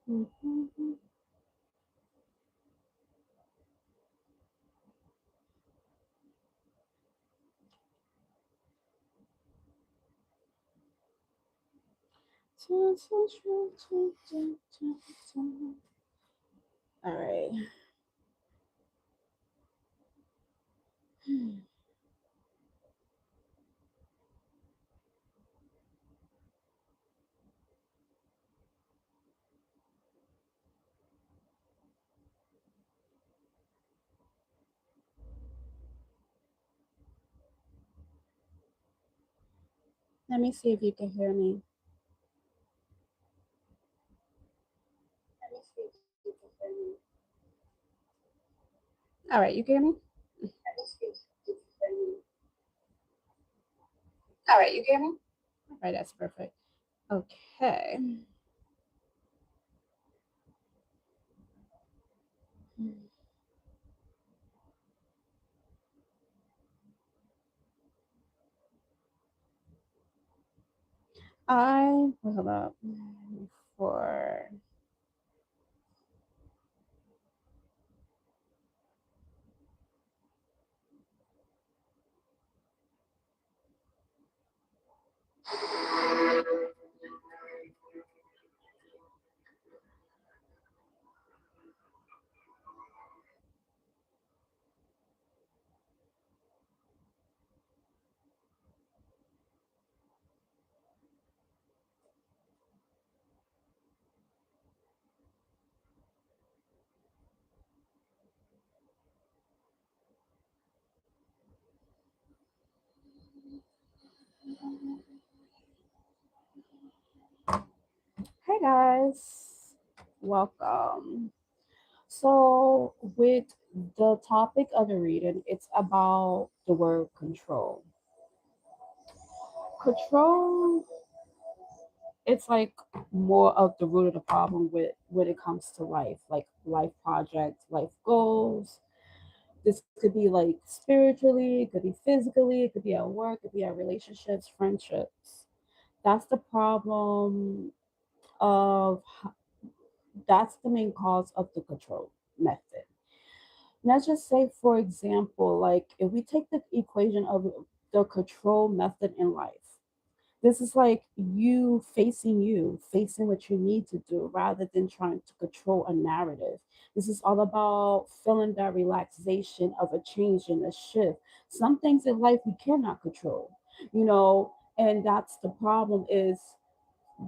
Mhm. All right. Let me see if you can hear me. Let me see if you can hear me. All right, you can hear me? Let me see if you can hear me. All right, you can hear me? All right, that's perfect. Okay. I hold up for hey guys, welcome. So, with the topic of the reading, it's about the word control. Control, it's like more of the root of the problem with when it comes to life, like life projects, life goals. This could be like spiritually, it could be physically, it could be at work, it could be at relationships, friendships. That's the problem of that's the main cause of the control method. Let's just say, for example, like if we take the equation of the control method in life, this is like you, facing what you need to do rather than trying to control a narrative. This is all about feeling that relaxation of a change and a shift. Some things in life we cannot control, and that's the problem is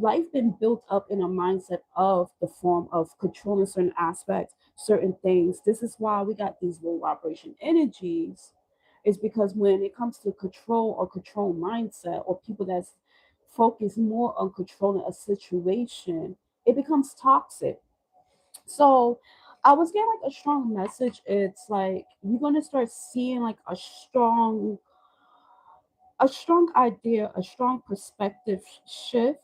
life been built up in a mindset of the form of controlling certain aspects, certain things. This is why we got these low vibration energies, is because when it comes to control or control mindset or people that's focused more on controlling a situation, it becomes toxic. So I was getting like a strong message. It's like you're gonna start seeing like a strong idea, a strong perspective shift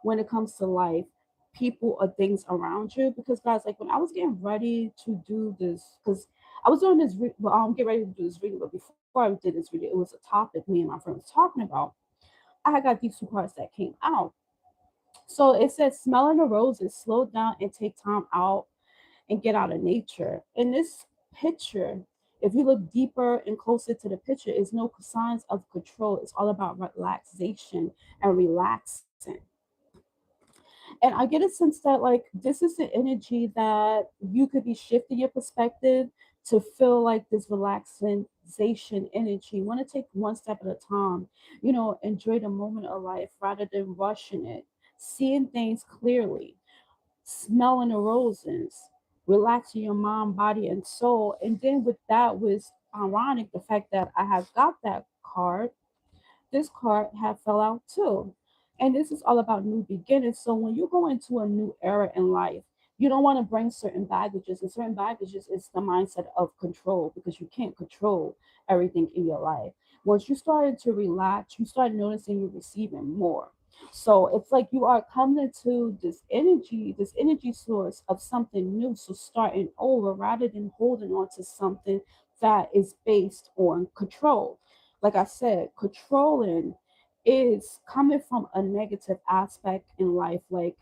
when it comes to life, people, or things around you. Because guys, like when I was getting ready to do this, because I was doing this, well, I'm getting ready to do this reading, but before I did this reading, it was a topic me and my friend was talking about. I got these two cards that came out. So it says, smelling the roses, slow down and take time out and get out of nature. In this picture, if you look deeper and closer to the picture, is no signs of control. It's all about relaxation and relaxing. And I get a sense that like this is the energy that you could be shifting your perspective to feel like this relaxation energy. You want to take one step at a time, enjoy the moment of life rather than rushing it, seeing things clearly, smelling the roses, relaxing your mind, body, and soul. And then with that was ironic the fact that I have got that card. This card have fell out too. And this is all about new beginnings. So when you go into a new era in life, you don't want to bring certain baggages. And certain baggages is the mindset of control because you can't control everything in your life. Once you started to relax, you start noticing you're receiving more. So it's like you are coming to this energy source of something new. So starting over rather than holding on to something that is based on control. Like I said, controlling is coming from a negative aspect in life. Like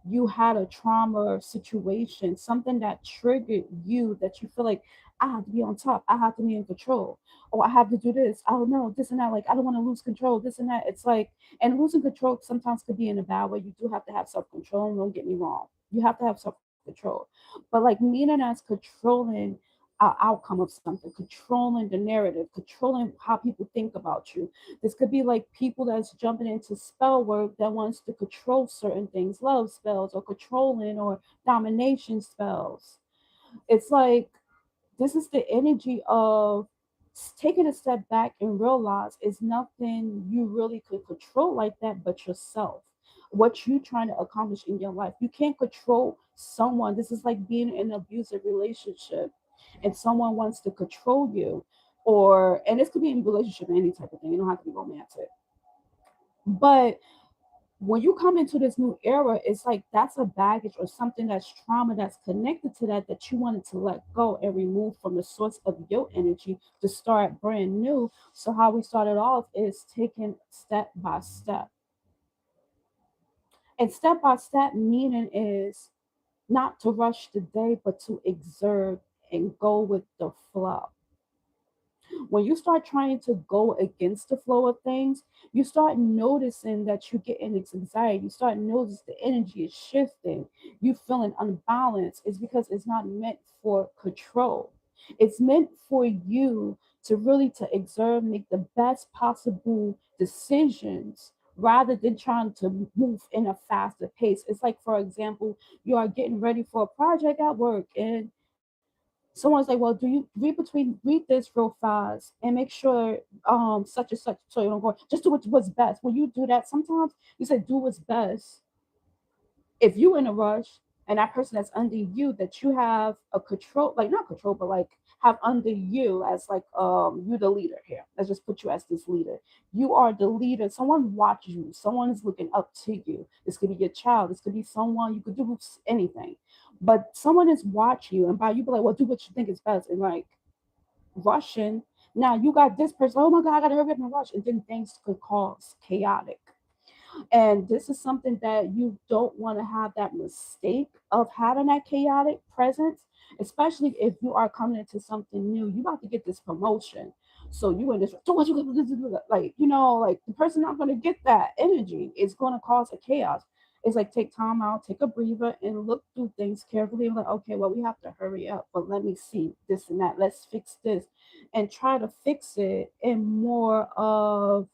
you had a trauma situation, something that triggered you, that you feel like, I have to be on top, I have to be in control, or I have to do this, I don't know, this and that, like I don't want to lose control, this and that. It's like, and losing control sometimes could be in a bad way. You do have to have self-control, don't get me wrong. You have to have self-control. But like meaning as controlling outcome of something, controlling the narrative, controlling how people think about you. This could be like people that's jumping into spell work that wants to control certain things, love spells or controlling or domination spells. It's like this is the energy of taking a step back and realize it's nothing you really could control like that but yourself. What you trying to accomplish in your life. You can't control someone. This is like being in an abusive relationship and someone wants to control you. Or and this could be in relationship, any type of thing. It don't have to be romantic. But when you come into this new era, it's like that's a baggage or something that's trauma that's connected to that that you wanted to let go and remove from the source of your energy to start brand new. So how we started off is taking step by step. And step by step meaning is not to rush the day, but to exert and go with the flow. When you start trying to go against the flow of things, you start noticing that you get in anxiety. You start noticing the energy is shifting. You feeling unbalanced. It's because it's not meant for control. It's meant for you to really to exert, make the best possible decisions rather than trying to move in a faster pace. It's like, for example, you are getting ready for a project at work and someone's like, well, do you read this real fast and make sure such and such so you don't go just do what's best. When you do that, sometimes you say do what's best. If you in a rush and that person that's under you that you have a control, like not control, but like have under you as like you the leader here. Let's just put you as this leader. You are the leader. Someone watches you. Someone is looking up to you. This could be your child. This could be someone you could do anything. But someone is watching you, and by you be like, well, do what you think is best, and like rushing. Now you got this person. Oh my God, I gotta hurry up and rush, and then things could cause chaotic. And this is something that you don't want to have that mistake of having that chaotic presence, especially if you are coming into something new. You about to get this promotion. So you in this, so what you like, like the person not gonna get that energy. It's gonna cause a chaos. It's like take time out, take a breather, and look through things carefully. And like, okay, well, we have to hurry up, but let me see this and that. Let's fix this, and try to fix it in more of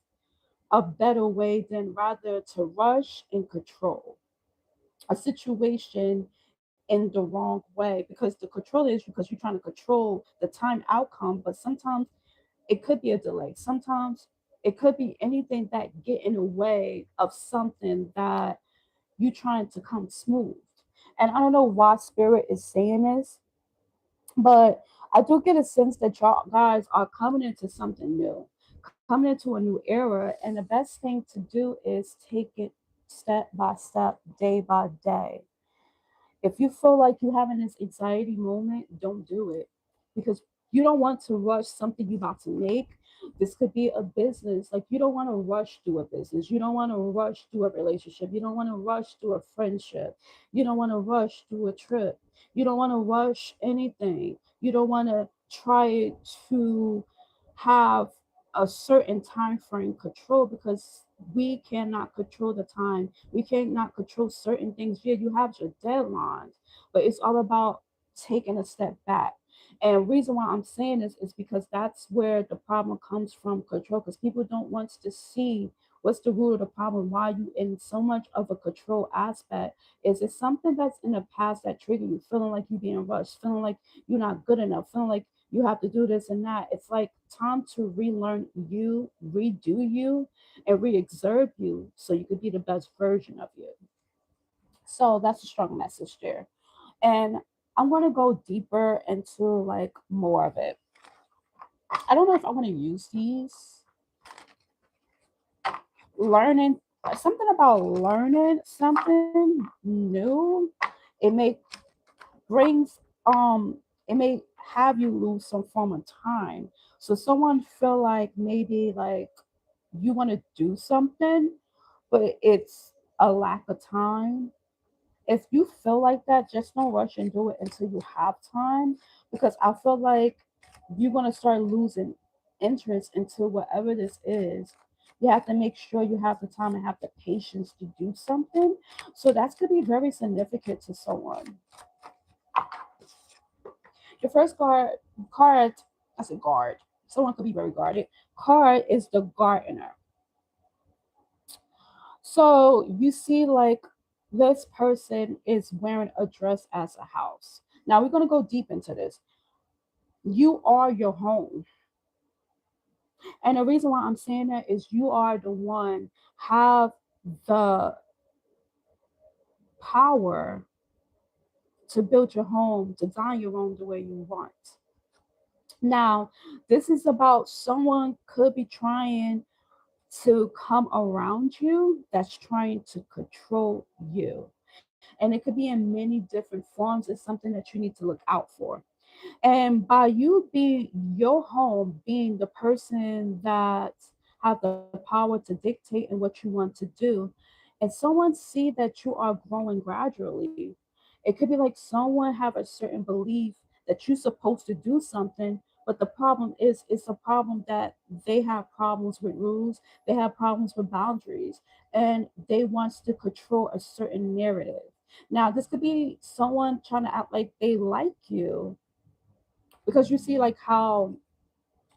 a better way than rather to rush and control a situation in the wrong way, because the control is because you're trying to control the time outcome, but sometimes it could be a delay. Sometimes it could be anything that get in the way of something that you trying to come smooth. And I don't know why spirit is saying this, but I do get a sense that y'all guys are coming into something new, coming into a new era, and the best thing to do is take it step by step, day by day. If you feel like you're having this anxiety moment, don't do it because you don't want to rush something you're about to make. This could be a business. Like, you don't want to rush through a business. You don't want to rush through a relationship. You don't want to rush through a friendship. You don't want to rush through a trip. You don't want to rush anything. You don't want to try to have a certain time frame control because we cannot control the time. We cannot control certain things. Yeah, you have your deadlines, but it's all about taking a step back. And reason why I'm saying this is because that's where the problem comes from, control, because people don't want to see what's the root of the problem, why you in so much of a control aspect. Is it something that's in the past that triggered you, feeling like you being rushed, feeling like you're not good enough, feeling like you have to do this and that? It's like time to relearn you, redo you, and re-exert you so you could be the best version of you. So that's a strong message there. And I'm gonna go deeper into like more of it. I don't know if I want to use these learning something about learning something new. It may brings it may have you lose some form of time. So someone feel like maybe like you want to do something, but it's a lack of time. if you feel like that, just don't rush and do it until you have time, because I feel like you're gonna start losing interest into whatever this is. You have to make sure you have the time and have the patience to do something. So that's gonna be very significant to someone. Your first card, I said guard. Someone could be very guarded. Card is the gardener. So you see, like, this person is wearing a dress as a house. Now we're gonna go deep into this. You are your home. And the reason why I'm saying that is you are the one have the power to build your home, design your home the way you want. Now, this is about someone could be trying to come around you that's trying to control you. And it could be in many different forms. It's something that you need to look out for. And by you being your home, being the person that have the power to dictate and what you want to do, and someone see that you are growing gradually, it could be like someone have a certain belief that you're supposed to do something, but the problem is it's a problem that they have problems with rules, they have problems with boundaries, and they wants to control a certain narrative. Now, this could be someone trying to act like they like you, because you see like how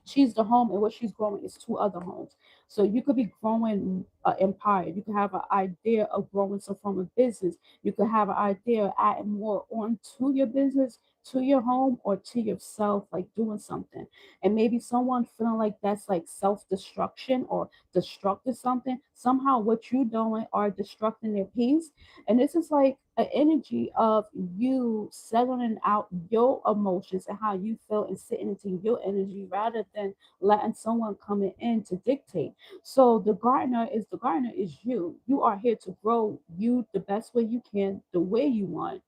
she's the home and what she's growing is two other homes. So you could be growing an empire, you could have an idea of growing some form of business, you could have an idea of adding more on to your business, to your home, or to yourself, like doing something. And maybe someone feeling like that's like self-destruction or destructive something, somehow what you're doing are destructing their peace. And this is like an energy of you settling out your emotions and how you feel and sitting into your energy rather than letting someone coming in to dictate. So the gardener is you. You are here to grow you the best way you can, the way you want,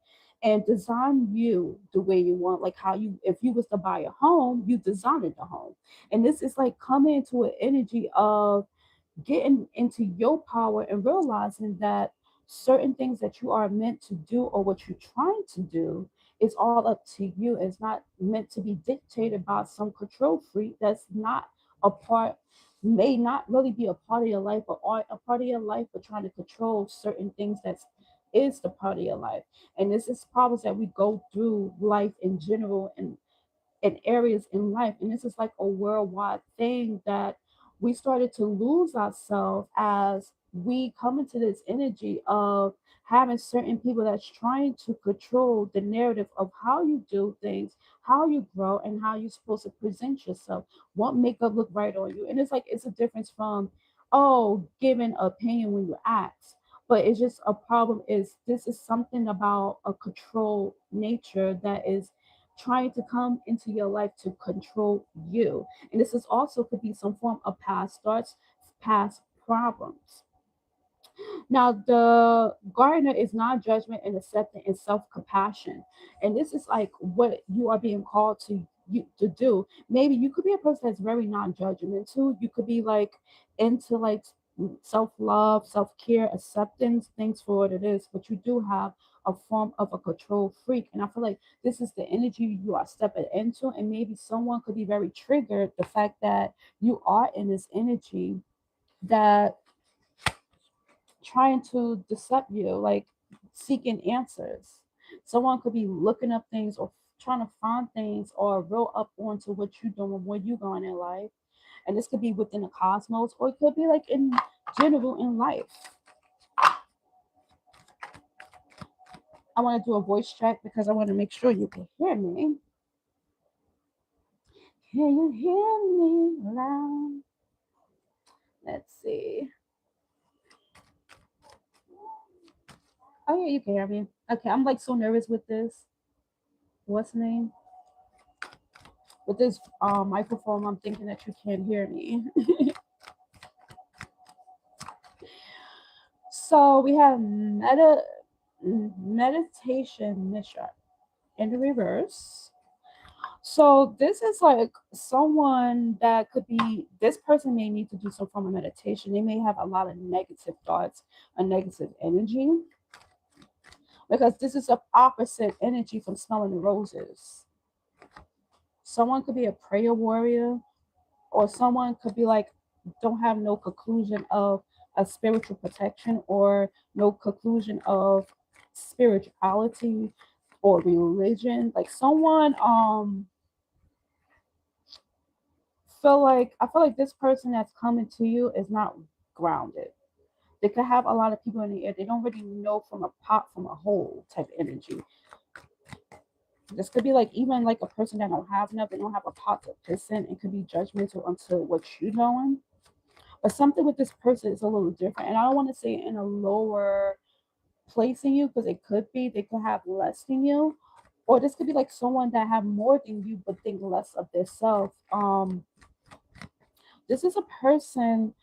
and design you the way you want. Like how you, if you was to buy a home, you designed the home. And this is like coming into an energy of getting into your power and realizing that certain things that you are meant to do or what you're trying to do is all up to you. It's not meant to be dictated by some control freak that's not a part, may not really be a part of your life, but are a part of your life, but trying to control certain things that is the part of your life. And this is problems that we go through life in general, and areas in life. And this is like a worldwide thing that we started to lose ourselves as we come into this energy of having certain people that's trying to control the narrative of how you do things, how you grow, and how you're supposed to present yourself, what makeup look right on you. And it's like it's a difference from, oh, giving an opinion when you ask. But it's just a problem is this is something about a control nature that is trying to come into your life to control you. And this is also could be some form of past thoughts, past problems. Now, the gardener is non judgment and acceptance and self compassion. And this is like what you are being called to you to do. Maybe you could be a person that's very non judgmental. You could be like into like self love, self care, acceptance, things for what it is, but you do have a form of a control freak. And I feel like this is the energy you are stepping into. And maybe someone could be very triggered the fact that you are in this energy that trying to decept you, like seeking answers. Someone could be looking up things or trying to find things or roll up onto what you're doing, where you're going in life. And this could be within the cosmos, or it could be like in general in life. I want to do a voice check because I want to make sure you can hear me. Can you hear me loud? Let's see. Oh yeah, you can hear me. Okay, I'm like so nervous with this. What's the name? With this microphone, I'm thinking that you can't hear me. So we have meditation mission in the reverse. So this is like someone that could be, this person may need to do some form of meditation. They may have a lot of negative thoughts, a negative energy. because this is a opposite energy from smelling the roses. Someone could be a prayer warrior, or someone could be like, don't have no conclusion of a spiritual protection, or no conclusion of spirituality or religion. Like someone I feel like this person that's coming to you is not grounded. They could have a lot of people in the air. They don't really know from a pot from a hole type energy. This could be like even like a person that don't have enough, they don't have a pot to piss in, and could be judgmental unto what you're doing. But something with this person is a little different. And I don't want to say in a lower place than you, because it could be they could have less than you. Or this could be like someone that have more than you but think less of themselves. This is a person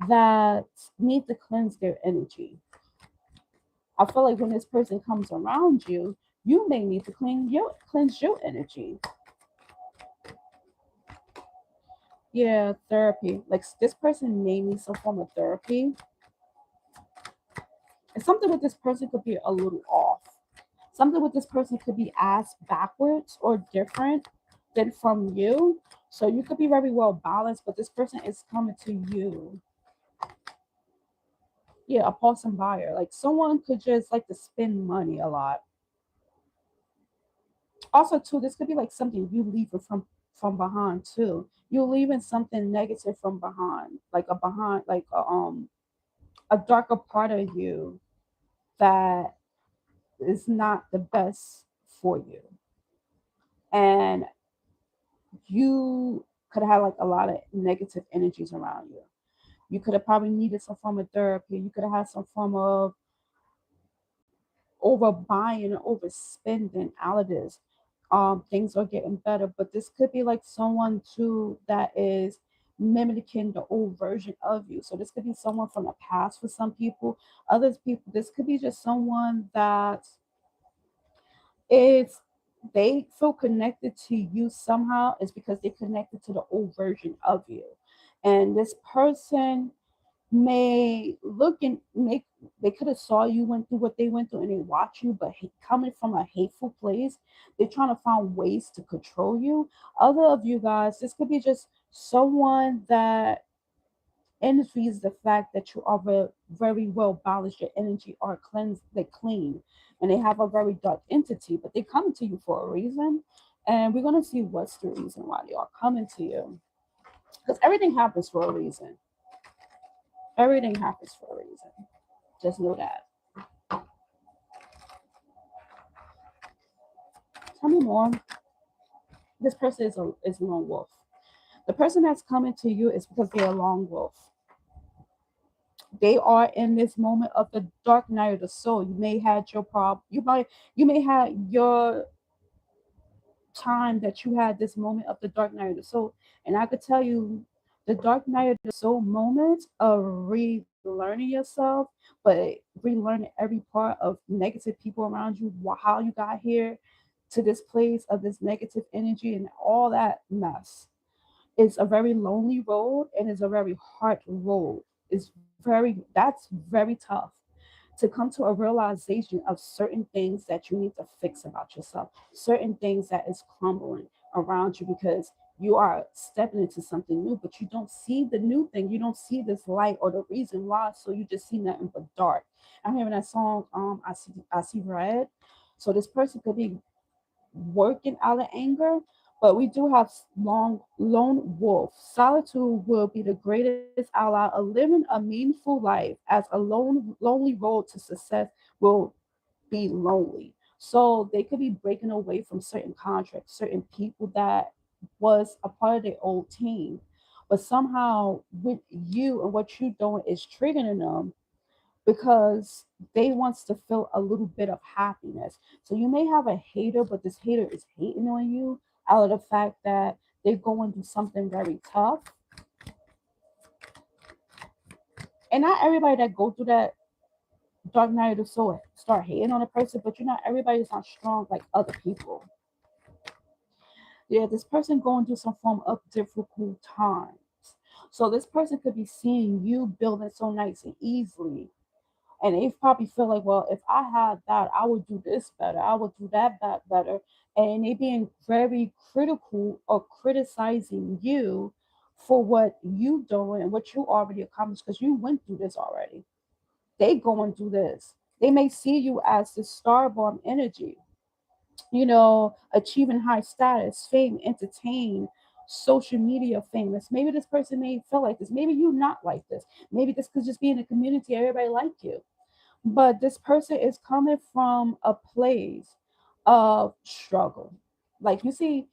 that needs to cleanse their energy. I feel like when this person comes around you, you may need to cleanse your energy. Yeah, therapy. Like this person may need some form of therapy. And something with this person could be a little off. Something with this person could be asked backwards or different than from you. So you could be very well balanced, but this person is coming to you. Yeah, a pulsing buyer. Like someone could just like to spend money a lot. Also, too, this could be like something you leave from behind too. You're leaving something negative from behind, like a darker part of you that is not the best for you. And you could have like a lot of negative energies around you. You could have probably needed some form of therapy. You could have had some form of overbuying and overspending out of this. Things are getting better, but this could be like someone too that is mimicking the old version of you. So this could be someone from the past for some people. Others people, this could be just someone that is they feel connected to you somehow is because they connected to the old version of you. And this person may look and make they could have saw you went through what they went through and they watch you, but coming from a hateful place, they're trying to find ways to control you. Other of you guys, this could be just someone that envies the fact that you are very well balanced, your energy are cleansed, they clean, and they have a very dark entity, but they come to you for a reason. And we're gonna see what's the reason why they are coming to you. Because everything happens for a reason. Everything happens for a reason. Just know that. Tell me more. This person is a lone wolf. The person that's coming to you is because they're a lone wolf. They are in this moment of the dark night of the soul. You may had your problem. You may have your time that you had this moment of the dark night of the soul. And I could tell you the dark night of the soul moments of relearning yourself, but relearning every part of negative people around you, how you got here to this place of this negative energy and all that mess. It's a very lonely road and it's a very hard road. That's very tough to come to a realization of certain things that you need to fix about yourself, certain things that is crumbling around you because you are stepping into something new, but you don't see the new thing. You don't see this light or the reason why. So you just see nothing but dark. I'm hearing that song, I see red. So this person could be working out of anger, but we do have lone wolf. Solitude will be the greatest ally of living a meaningful life, as a lonely road to success will be lonely. So they could be breaking away from certain contracts, certain people that was a part of their old team. But somehow with you and what you're doing is triggering them because they wants to feel a little bit of happiness. So you may have a hater, but this hater is hating on you out of the fact that they're going through something very tough. And not everybody that go through that dark night of the soul start hating on a person, but you're not everybody's not strong like other people. Yeah, this person going through some form of difficult times. So this person could be seeing you building so nice and easily, And they probably feel like, well, if I had that, I would do this better, I would do that better. And they being very critical or criticizing you for what you doing and what you already accomplished because you went through this already. They going through this. They may see you as the star bomb energy, achieving high status, fame, entertain, social media famous. Maybe this person may feel like this. Maybe you not like this. Maybe this could just be in the community, everybody like you. But this person is coming from a place of struggle. Like you see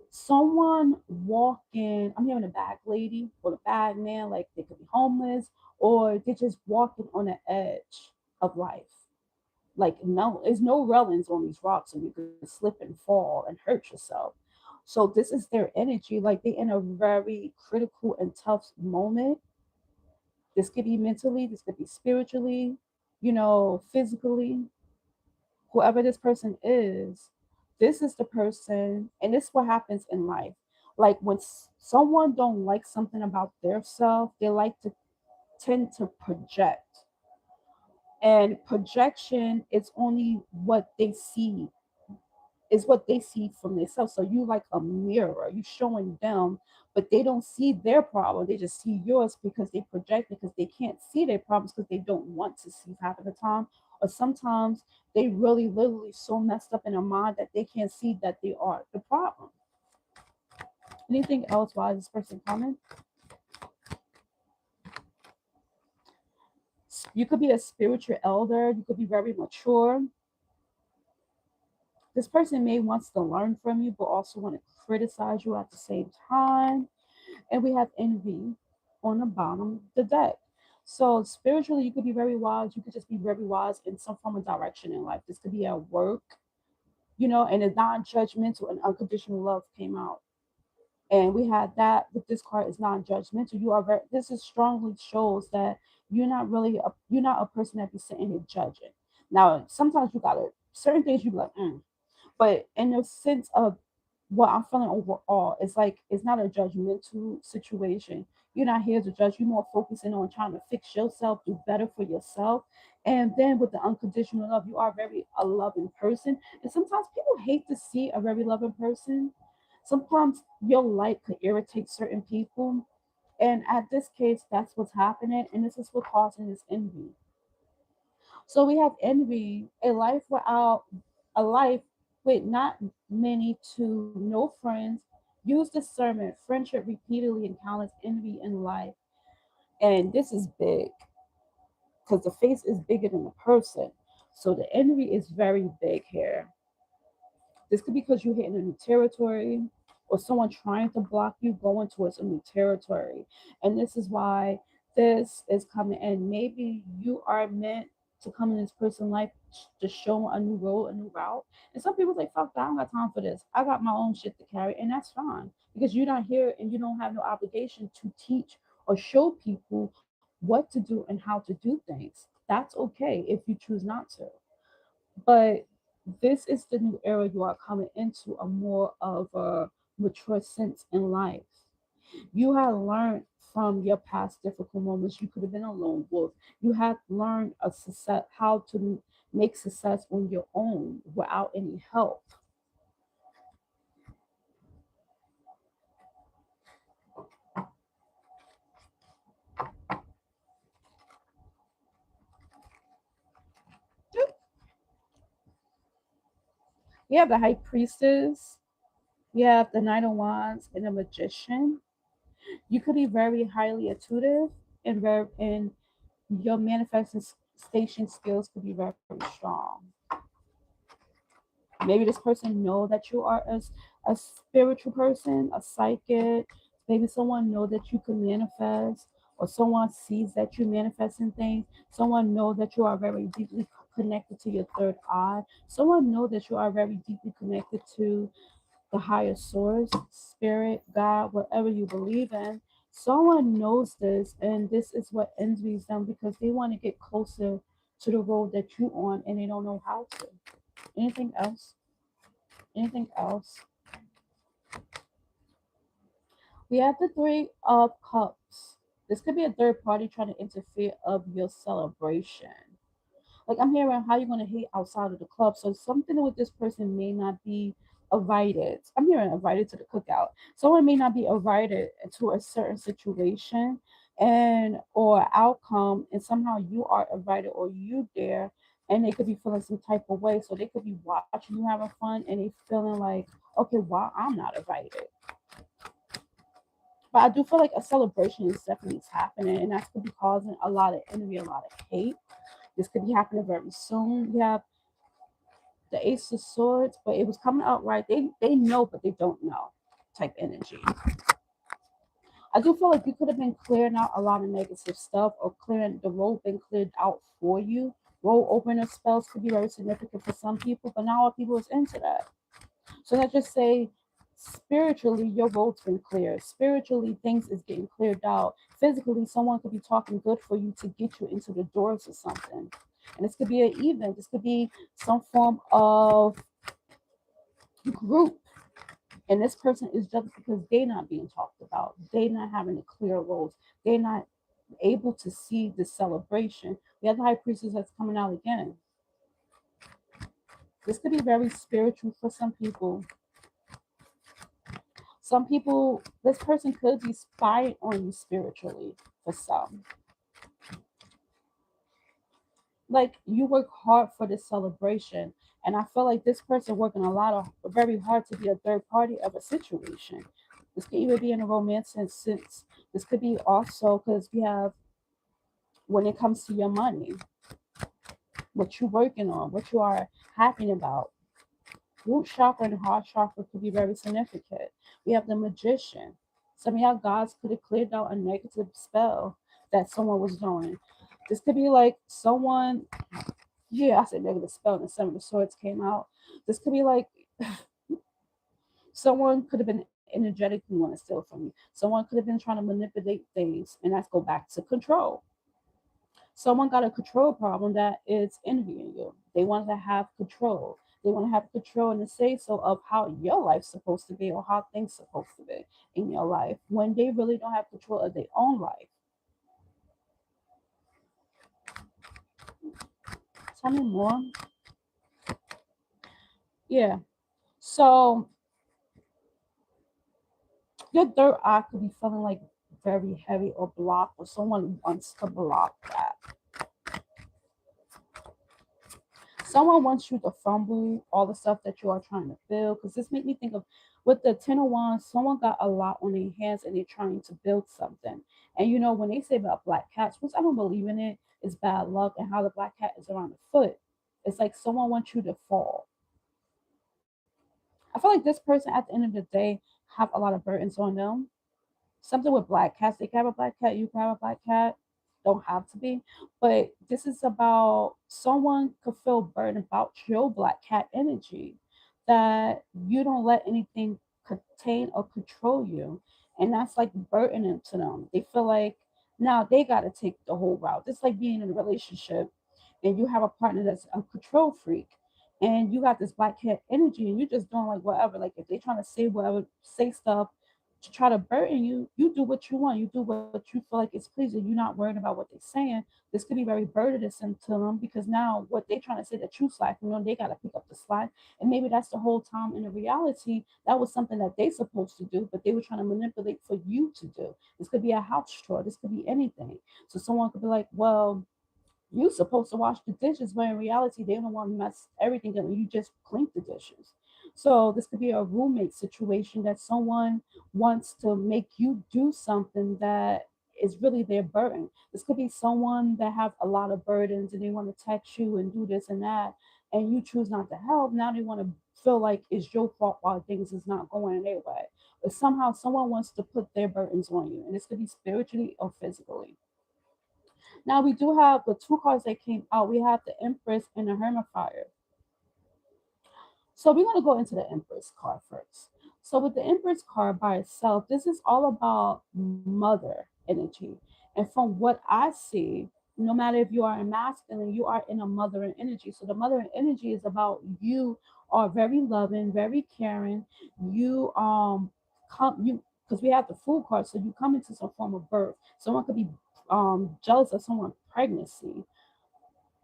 someone walking, I'm hearing a bag lady or a bag man, like they could be homeless or they're just walking on the edge of life. Like no, there's no railings on these rocks, and you can slip and fall and hurt yourself. So this is their energy. Like they in a very critical and tough moment. This could be mentally, this could be spiritually, physically. Whoever this person is, this is the person, and this is what happens in life. Like when someone don't like something about their self, they like to tend to project, and projection is only what they see, is what they see from themselves. So you like a mirror, you showing them, but they don't see their problem. They just see yours because they project, because they can't see their problems because they don't want to see half of the time. Or sometimes they really literally so messed up in their mind that they can't see that they are the problem. Anything else while this person coming? You could be a spiritual elder, you could be very mature. This person may wants to learn from you but also want to criticize you at the same time. And we have envy on the bottom of the deck. So spiritually, you could be very wise. You could just be very wise in some form of direction in life. This could be at work, and a non-judgmental and unconditional love came out. And we had that with this card is non-judgmental. You are very. This is strongly shows that you're not a person that be sitting here judging. Now, sometimes you gotta certain things you be like, but in the sense of what I'm feeling overall, it's like it's not a judgmental situation. You're not here to judge. You're more focusing on trying to fix yourself, do better for yourself. And then with the unconditional love, you are very a loving person. And sometimes people hate to see a very loving person. Sometimes your light could irritate certain people. And at this case, that's what's happening. And this is what causing this envy. So we have envy, a life with not many to no friends. Use discernment, friendship repeatedly encounters envy in life. And this is big because the face is bigger than the person. So the envy is very big here. This could be because you're hitting a new territory or someone trying to block you going towards a new territory. And this is why this is coming in. Maybe you are meant to come in this person's life to show a new road, a new route. And some people like, fuck that, I don't got time for this. I got my own shit to carry, and that's fine. Because you're not here and you don't have no obligation to teach or show people what to do and how to do things. That's okay if you choose not to. But this is the new era you are coming into, a more of a mature sense in life. You have learned from your past difficult moments. You could have been a lone wolf. You have learned a success, how to make success on your own without any help. You have the high priestess. You have the Knight of Wands and the Magician. You could be very highly intuitive and your manifestation skills could be very strong. Maybe this person know that you are a spiritual person, a psychic. Maybe someone know that you can manifest, or someone sees that you manifesting things. Someone know that you are very deeply connected to your third eye. Someone know that you are very deeply connected to the higher source, spirit, God, whatever you believe in. Someone knows this, and this is what envies them because they want to get closer to the road that you on, and they don't know how to. Anything else? Anything else? We have the Three of Cups. This could be a third party trying to interfere of your celebration. Like I'm hearing how you're gonna hate outside of the club. So something with this person may not be invited. I'm hearing invited to the cookout. Someone may not be invited to a certain situation and or outcome, and somehow you are invited or you there, and they could be feeling some type of way. So they could be watching you having fun and they feeling like, okay, why I'm not invited. But I do feel like a celebration is definitely happening, and that could be causing a lot of envy, a lot of hate. This could be happening very soon. We have the Ace of Swords, but it was coming out right. They know, but they don't know type energy. I do feel like you could have been clearing out a lot of negative stuff or clearing the road been cleared out for you. Road opener spells could be very significant for some people, but not all people is into that. So let's just say spiritually your road's been cleared. Spiritually things is getting cleared out. Physically, someone could be talking good for you to get you into the doors or something. And this could be an event. This could be some form of group. And this person is just because they're not being talked about. They're not having a clear roles. They're not able to see the celebration. We have the high priestess that's coming out again. This could be very spiritual for some people. Some people, this person could be spying on you spiritually for some. Like you work hard for this celebration. And I feel like this person working a lot of very hard to be a third party of a situation. This could even be in a romance sense. This could be also because we have when it comes to your money, what you're working on, what you are happy about. Root chakra and heart chakra could be very significant. We have the magician. Some of y'all gods could have cleared out a negative spell that someone was doing. This could be like someone, yeah, I said negative spell, and some of the swords came out. This could be like someone could have been energetically want to steal from you. Someone could have been trying to manipulate things, and that's go back to control. Someone got a control problem that is envying you. They want to have control. They want to have control and the say so of how your life's supposed to be or how things supposed to be in your life when they really don't have control of their own life. Tell me more. Yeah. So your third eye could be feeling like very heavy or blocked, or someone wants to block that. Someone wants you to fumble all the stuff that you are trying to build. Because this made me think of with the Ten of Wands, someone got a lot on their hands and they're trying to build something. And you know, when they say about black cats, which I don't believe in it, is bad luck and how the black cat is around the foot. It's like someone wants you to fall. I feel like this person at the end of the day have a lot of burdens on them. Something with black cats. They can have a black cat, you can have a black cat. Don't have to be. But this is about someone could feel burdened about your black cat energy that you don't let anything contain or control you. And that's like burdening to them. They feel like now they gotta take the whole route. It's like being in a relationship and you have a partner that's a control freak and you got this black cat energy and you're just doing like whatever. Like if they trying to say whatever, say stuff to try to burden you, you do what you want. You do what you feel like is pleasing. You're not worried about what they're saying. This could be very burdensome to them because now what they're trying to say that you slack, you know, they got to pick up the slack. And maybe that's the whole time in the reality, that was something that they supposed to do, but they were trying to manipulate for you to do. This could be a house chore. This could be anything. So someone could be like, well, you supposed to wash the dishes, but in reality, they don't want to mess everything up. You just clean the dishes. So this could be a roommate situation that someone wants to make you do something that is really their burden. This could be someone that have a lot of burdens and they want to text you and do this and that, and you choose not to help. Now they want to feel like it's your fault while things is not going in their way. But somehow someone wants to put their burdens on you, and this could be spiritually or physically. Now we do have the two cards that came out. We have the Empress and the Hermit Fire. So we're going to go into the Empress card first. So with the Empress card by itself, this is all about mother energy. And from what I see, no matter if you are in masculine, you are in a mothering energy. So the mothering energy is about you are very loving, very caring. You come you because we have the Fool card, so you come into some form of birth. Someone could be jealous of someone's pregnancy.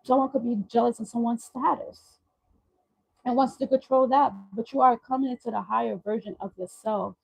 Someone could be jealous of someone's status and wants to control that, but you are coming into the higher version of yourself,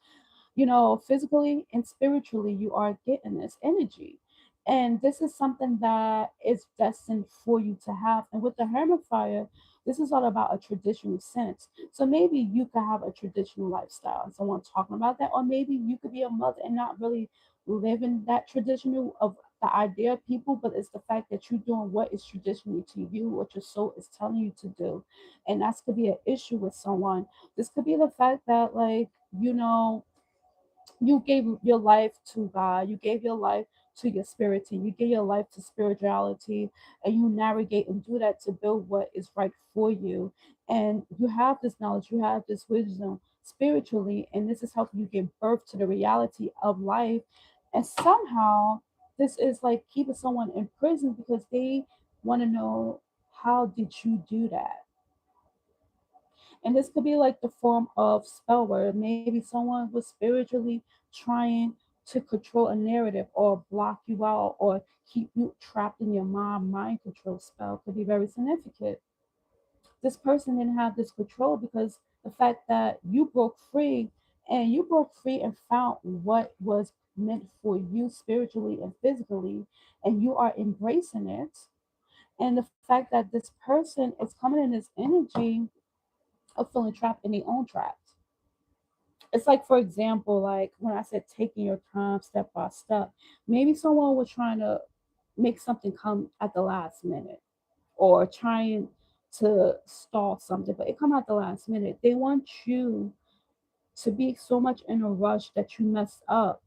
physically and spiritually. You are getting this energy. And this is something that is destined for you to have. And with the Hermit fire, this is all about a traditional sense. So maybe you could have a traditional lifestyle and someone talking about that, or maybe you could be a mother and not really living that traditional of the idea of people, but it's the fact that you're doing what is traditional to you, what your soul is telling you to do. And that's could be an issue with someone. This could be the fact that, like, you gave your life to God, you gave your life to your spirit, you gave your life to spirituality, and you navigate and do that to build what is right for you. And you have this knowledge, you have this wisdom spiritually, and this is helping you give birth to the reality of life. And somehow, this is like keeping someone in prison because they want to know, how did you do that? And this could be like the form of spell word. Maybe someone was spiritually trying to control a narrative or block you out or keep you trapped in your mind control spell could be very significant. This person didn't have this control because the fact that you broke free, and you broke free and found what was meant for you spiritually and physically, and you are embracing it. And the fact that this person is coming in this energy of feeling trapped in their own traps. It's like, for example, like when I said taking your time step by step, maybe someone was trying to make something come at the last minute or trying to stall something, but it come at the last minute. They want you to be so much in a rush that you mess up,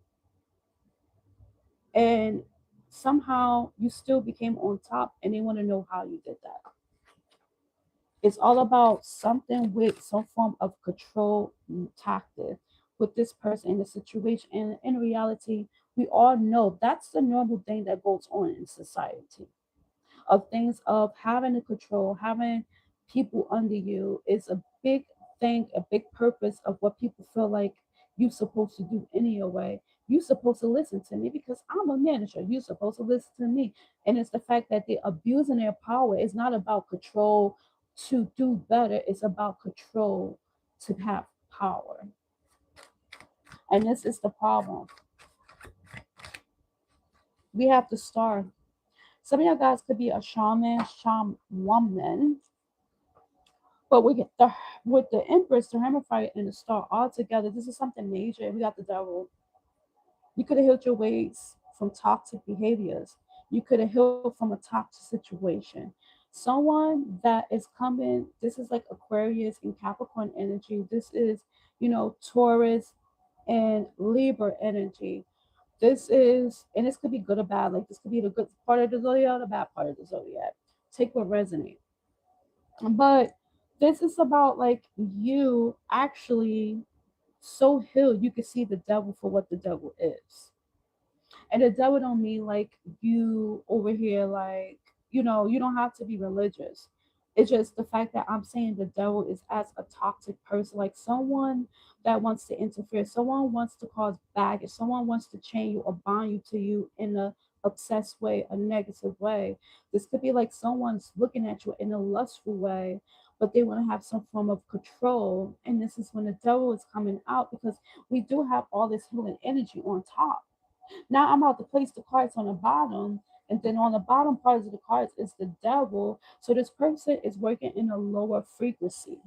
and somehow you still became on top, and they want to know how you did that. It's all about something with some form of control tactic with this person in the situation. And in reality, we all know that's the normal thing that goes on in society, of things of having the control, having people under you is a big thing, a big purpose of what people feel like you're supposed to do any way. You're supposed to listen to me because I'm a manager. You're supposed to listen to me. And it's the fact that they're abusing their power. It's not about control to do better, it's about control to have power. And this is the problem. We have to start. Some of you guys could be a shaman woman. But with the Empress, the Hermaphrodite, and the Star all together, this is something major. We got the Devil. You could have healed your ways from toxic behaviors. You could have healed from a toxic situation. Someone that is coming, this is like Aquarius and Capricorn energy. This is, Taurus and Libra energy. This is, and this could be good or bad. Like this could be the good part of the zodiac, the bad part of the zodiac. Take what resonates. But this is about like you actually so healed you can see the devil for what the devil is. And the devil don't mean like you over here like, you don't have to be religious. It's just the fact that I'm saying the devil is as a toxic person, like someone that wants to interfere, someone wants to cause baggage, someone wants to chain you or bind you to you in a obsessed way, a negative way. This could be like someone's looking at you in a lustful way, but they want to have some form of control. And this is when the devil is coming out because we do have all this healing energy on top. Now I'm about to place the cards on the bottom, and then on the bottom parts of the cards is the devil. So this person is working in a lower frequency.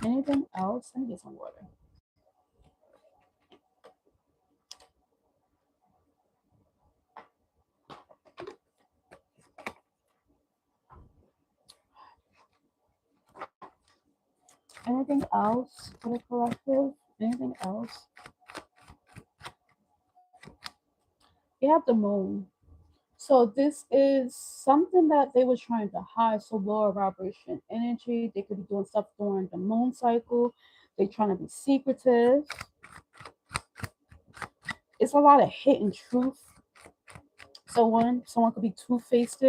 Anything else? Let me get some water. Anything else for the collective? Anything else? You have the moon. So this is something that they were trying to hide. So lower vibration energy. They could be doing stuff during the moon cycle. They're trying to be secretive. It's a lot of hidden truth. Someone could be two-faced.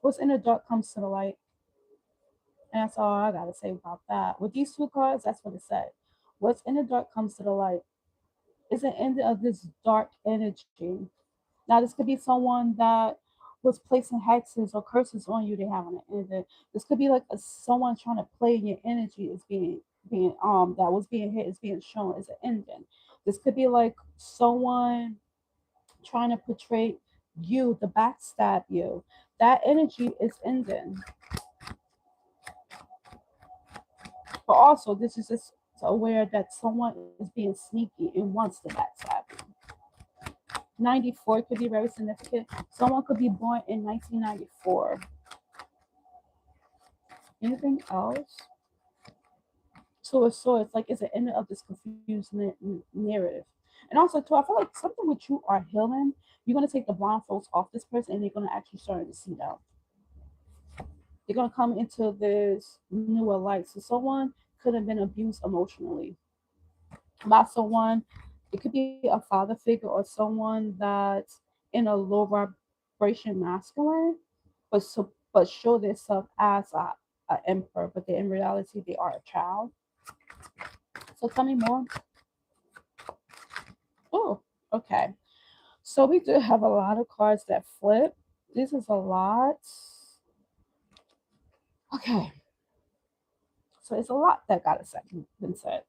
What's in the dark comes to the light. And that's all I gotta say about that. With these two cards, that's what it said. What's in the dark comes to the light. It's an end of this dark energy. Now, this could be someone that was placing hexes or curses on you. They have an ending. This could be like someone trying to play in your energy is being that was being hit is being shown as an ending. This could be like someone trying to portray you, the backstab you. That energy is ending. But also, this is just aware that someone is being sneaky and wants to backstab you. 94 could be very significant. Someone could be born in 1994. Anything else? So it's like it's an end of this confused narrative. And also too, I feel like something with you are healing. You're gonna take the blindfolds off this person, and they're gonna actually start to see them. They're gonna come into this newer light. So someone could have been abused emotionally by someone. It could be a father figure or someone that's in a low vibration masculine, but show themselves as a emperor, but they in reality they are a child. So tell me more. Oh, okay. So we do have a lot of cards that flip. This is a lot. Okay. So it's a lot that got been said.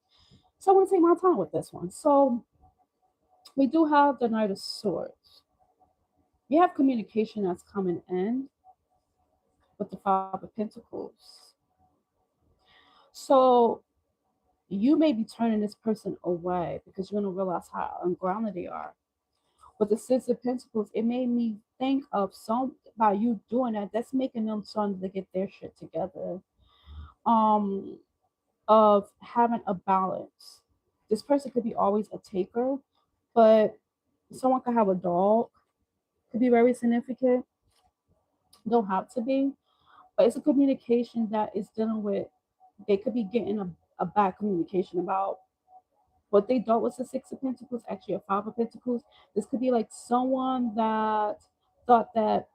So I want to take my time with this one. So we do have the Knight of Swords. You have communication that's coming in with the Five of Pentacles. So you may be turning this person away because you're going to realize how ungrounded they are. With the Six of Pentacles, it made me think of some by you doing that. That's making them starting to get their shit together. Um, of having a balance. This person could be always a taker, but someone could have a dog. Could be very significant. Don't have to be, but it's a communication that is dealing with. They could be getting a bad communication about what they thought was a Six of Pentacles, actually a Five of Pentacles. This could be like someone that thought that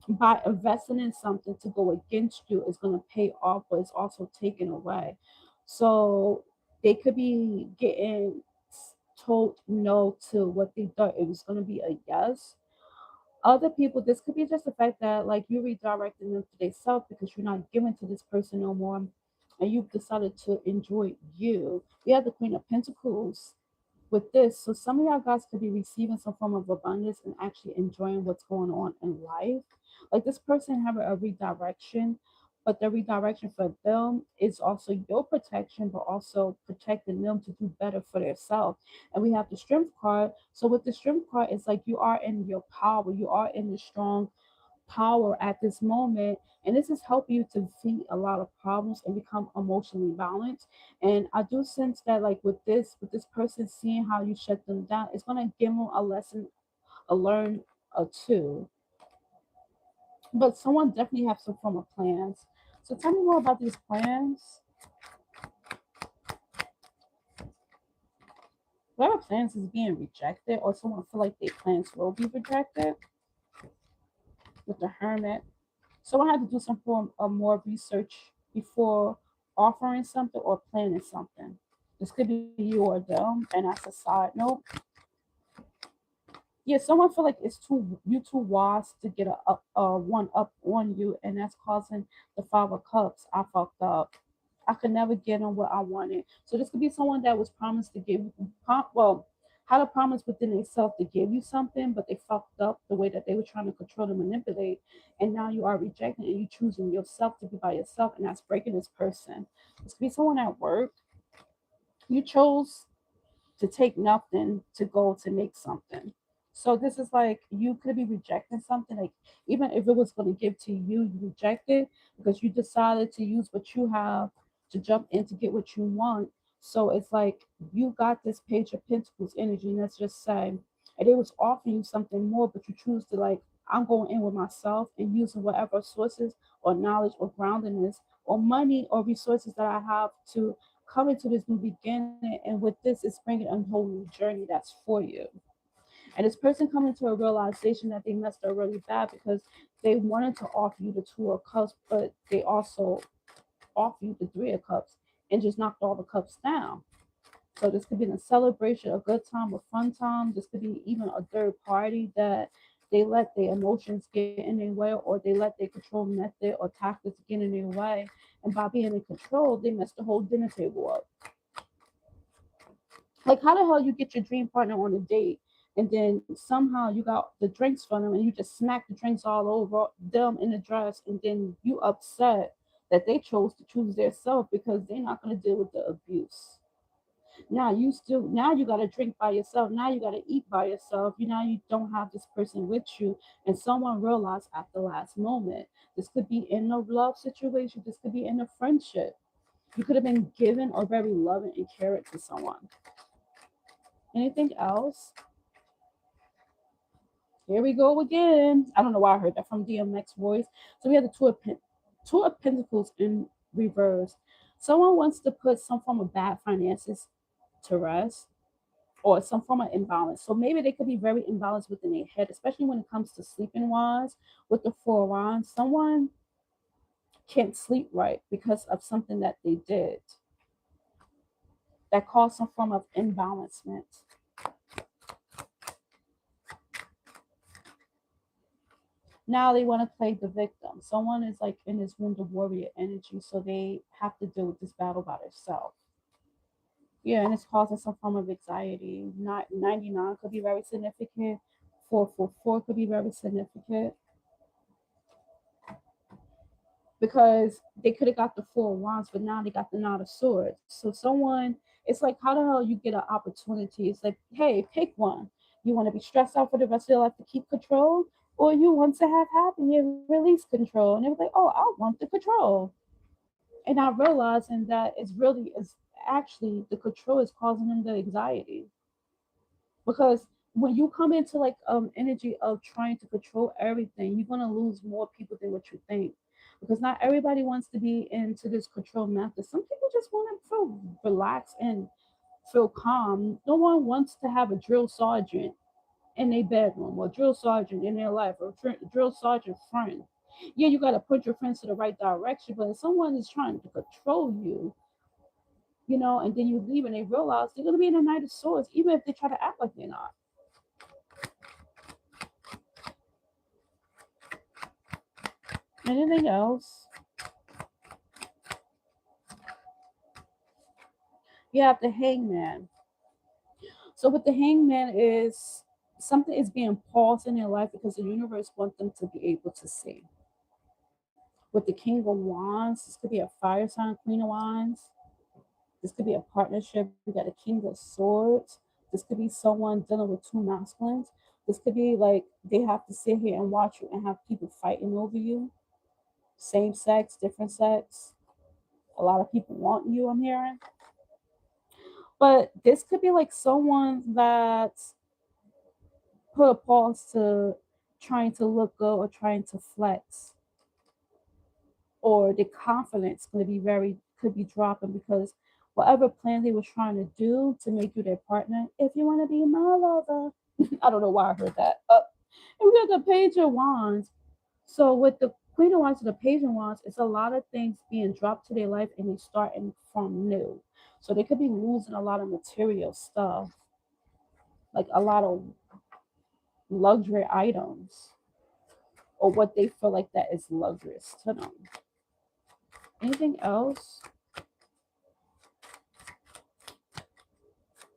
by investing in something to go against you is going to pay off, but it's also taken away. So they could be getting told no to what they thought it was going to be a yes. Other people, this could be just the fact that like you redirecting them to themselves because you're not giving to this person no more, and you've decided to enjoy you. We have the Queen of Pentacles with this. So some of y'all guys could be receiving some form of abundance and actually enjoying what's going on in life. Like this person having a redirection, but the redirection for them is also your protection, but also protecting them to do better for themselves. And we have the strength card. So with the strength card, it's like you are in your power, you are in the strong power at this moment, and this is helping you to defeat a lot of problems and become emotionally balanced. And I do sense that like with this person seeing how you shut them down, it's going to give them a lesson, a learn or two. But someone definitely have some form of plans. So tell me more about these plans. Whatever plans is being rejected or someone feel like their plans will be rejected with the hermit. So I had to do some form of more research before offering something or planning something. This could be you or them, and that's a side note. Yeah, someone feel like it's too wise to get a one up on you, and that's causing the Five of Cups. I fucked up. I could never get on what I wanted. So this could be someone that was promised to give, well, had a promise within themselves to give you something, but they fucked up the way that they were trying to control and manipulate, and now you are rejecting and you choosing yourself to be by yourself, and that's breaking this person. This could be someone at work. You chose to take nothing to go to make something. So this is like you could be rejecting something. Like even if it was going to give to you, you reject it because you decided to use what you have to jump in to get what you want. So it's like you got this Page of Pentacles energy, and let's just say, and it was offering you something more, but you choose to like, I'm going in with myself and using whatever sources or knowledge or groundedness or money or resources that I have to come into this new beginning, and with this it's bringing a whole new journey that's for you. And this person coming to a realization that they messed up really bad because they wanted to offer you the Two of Cups, but they also offer you the Three of Cups and just knocked all the cups down. So this could be a celebration, a good time, a fun time. This could be even a third party that They let their emotions get in their way, or they let their control method or tactics get in their way. And by being in control, they mess the whole dinner table up. Like, how the hell you get your dream partner on a date, and then somehow you got the drinks from them and you just smack the drinks all over them in the dress, and then you upset that they chose to choose their self because they're not going to deal with the abuse. Now you got to drink by yourself. Now you got to eat by yourself. You don't have this person with you, and someone realized at the last moment. This could be in a love situation. This could be in a friendship. You could have been given or very loving and caring to someone. Anything else? Here we go again. I don't know why I heard that from DMX voice. So we have the two of Pentacles in reverse. Someone wants to put some form of bad finances to rest, or some form of imbalance. So maybe they could be very imbalanced within their head, especially when it comes to sleeping wise. With the Four of Wands, someone can't sleep right because of something that they did that caused some form of imbalancement. Now they want to play the victim. Someone is like in this wounded warrior energy, so they have to deal with this battle by themselves. Yeah, and it's causing some form of anxiety. Not 99 could be very significant. 444 could be very significant because they could have got the Four of Wands, but now they got the Knight of Swords. So someone, it's like, how the hell you get an opportunity? It's like, hey, pick one. You want to be stressed out for the rest of your life to keep control, or you want to have happy and release control? And they was like, oh, I want the control. And not realizing that it's really is actually the control is causing them the anxiety, because when you come into like energy of trying to control everything, you're gonna lose more people than what you think. Because not everybody wants to be into this control method. Some people just want to feel relaxed and feel calm. No one wants to have a drill sergeant in their bedroom, or drill sergeant in their life, or drill sergeant friend. Yeah, you gotta put your friends to the right direction, but if someone is trying to control you, and then you leave and they realize they're gonna be in the Knight of Swords, even if they try to act like they're not. Anything else? You have the Hangman. So with the Hangman is something is being paused in their life because the universe wants them to be able to see. With the King of Wands, this could be a fire sign, Queen of Wands. This could be a partnership. You got a King of Swords. This could be someone dealing with two masculines. This could be like they have to sit here and watch you and have people fighting over you. Same sex, different sex. A lot of people want you, I'm hearing. But this could be like someone that put a pause to trying to look good or trying to flex, or the confidence going to be very could be dropping because whatever plan they were trying to do to make you their partner, if you want to be my lover. I don't know why I heard that. And we got the Page of Wands. So with the Queen of Wands and the Page of Wands, it's a lot of things being dropped to their life and they starting from new. So they could be losing a lot of material stuff, like a lot of luxury items, or what they feel like that is luxurious to them. Anything else?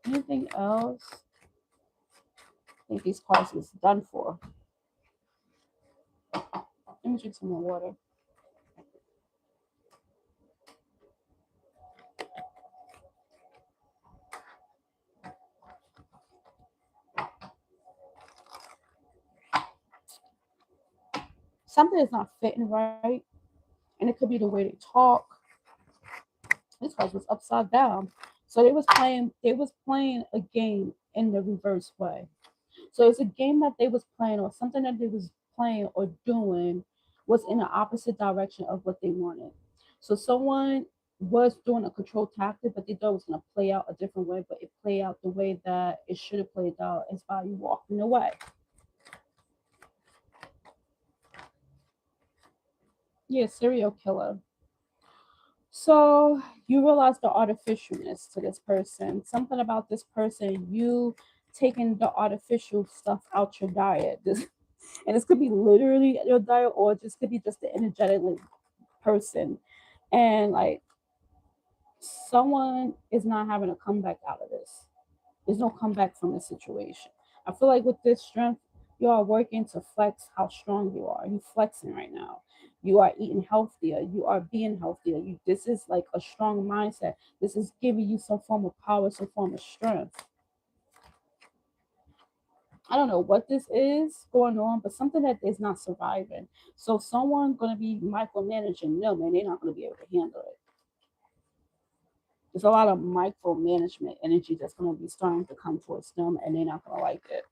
Anything else? I think these cards is done for. Let me drink some more water. Something is not fitting right, and it could be the way they talk. This card was upside down. So they was playing a game in the reverse way. So it's a game that they was playing, or something that they was playing or doing was in the opposite direction of what they wanted. So someone was doing a control tactic, but they thought it was gonna play out a different way, but it played out the way that it should have played out. It's by you walking away. Yeah, serial killer. So you realize the artificialness to this person. Something about this person, you taking the artificial stuff out your diet. This And this could be literally your diet, or it just could be just the energetic person. And like someone is not having a comeback out of this. There's no comeback from this situation. I feel like with this strength, you are working to flex how strong you are. You flexing right now. You are eating healthier. You are being healthier. This is like a strong mindset. This is giving you some form of power, some form of strength. I don't know what this is going on, but something that is not surviving. So someone gonna be micromanaging them, and they're not gonna be able to handle it. There's a lot of micromanagement energy that's gonna be starting to come towards them, and they're not gonna like it.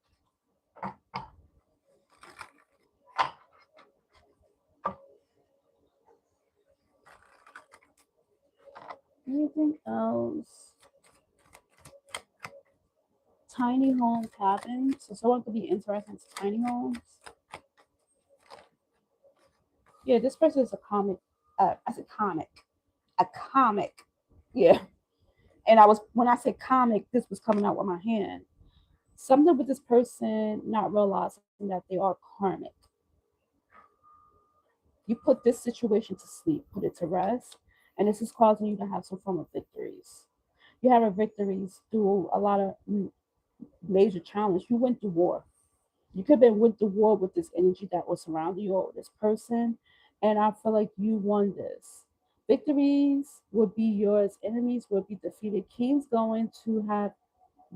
Anything else? Tiny home cabins. So someone could be interested in tiny homes. Yeah, this person is a comic. I said comic. A comic. Yeah. And I was when I said comic, this was coming out with my hand. Something with this person not realizing that they are karmic. You put this situation to sleep, put it to rest, and this is causing you to have some form of victories. You have a victories through a lot of major challenge. You went to war. You could have been went to war with this energy that was surrounding you or this person, and I feel like you won this. Victories will be yours. Enemies will be defeated. King's going to have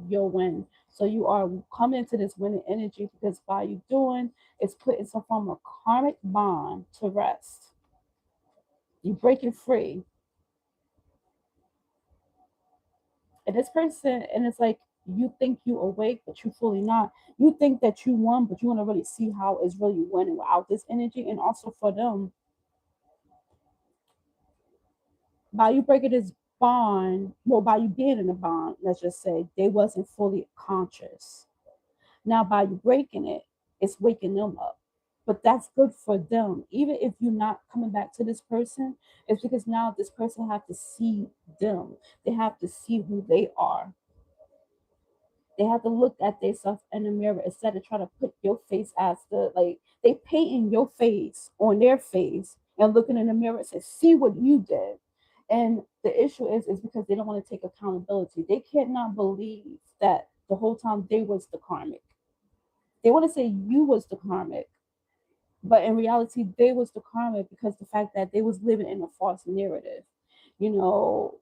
your win. So you are coming into this winning energy because by you doing it's putting some form of karmic bond to rest. You breaking free. And this person, and it's like you think you awake, but you fully not. You think that you won, but you want to really see how it's really winning without this energy. And also for them, by you breaking this bond, well, by you being in a bond, let's just say they wasn't fully conscious. Now by you breaking it, it's waking them up. But that's good for them. Even if you're not coming back to this person, it's because now this person have to see them. They have to see who they are. They have to look at themselves in the mirror instead of trying to put your face as the like they painting your face on their face and looking in the mirror and say, see what you did. And the issue is because they don't want to take accountability. They cannot believe that the whole time they was the karmic. They want to say you was the karmic, but in reality they was the karmic because the fact that they was living in a false narrative. You know,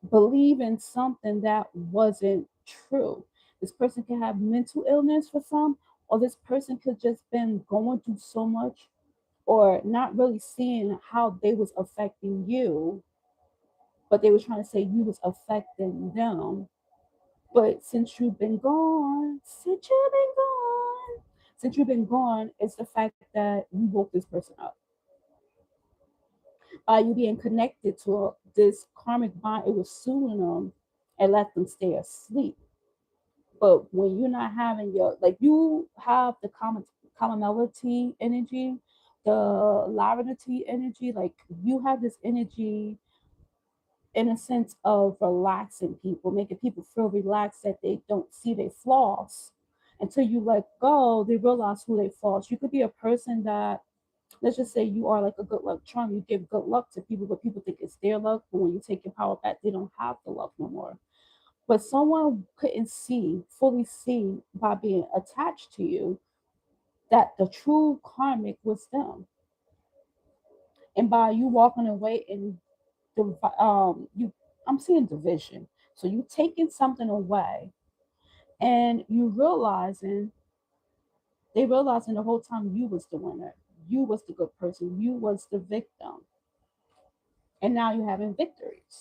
believe in something that wasn't true. This person can have mental illness for some, or this person could just been going through so much or not really seeing how they was affecting you, but they were trying to say you was affecting them. But since you've been gone, it's the fact that you woke this person up by you being connected to this karmic bond. It was soothing them and let them stay asleep. But when you're not having your like you have the commonality energy, the larinity energy, like you have this energy in a sense of relaxing people, making people feel relaxed that they don't see their flaws. Until you let go, they realize who they flaws. You could be a person that let's just say you are like a good luck charm. You give good luck to people, but people think it's their luck. But when you take your power back, they don't have the luck no more. But someone couldn't fully see by being attached to you that the true karmic was them. And by you walking away and you I'm seeing division. So you taking something away and you realizing they realizing the whole time you was the winner. You was the good person. You was the victim. And now you're having victories.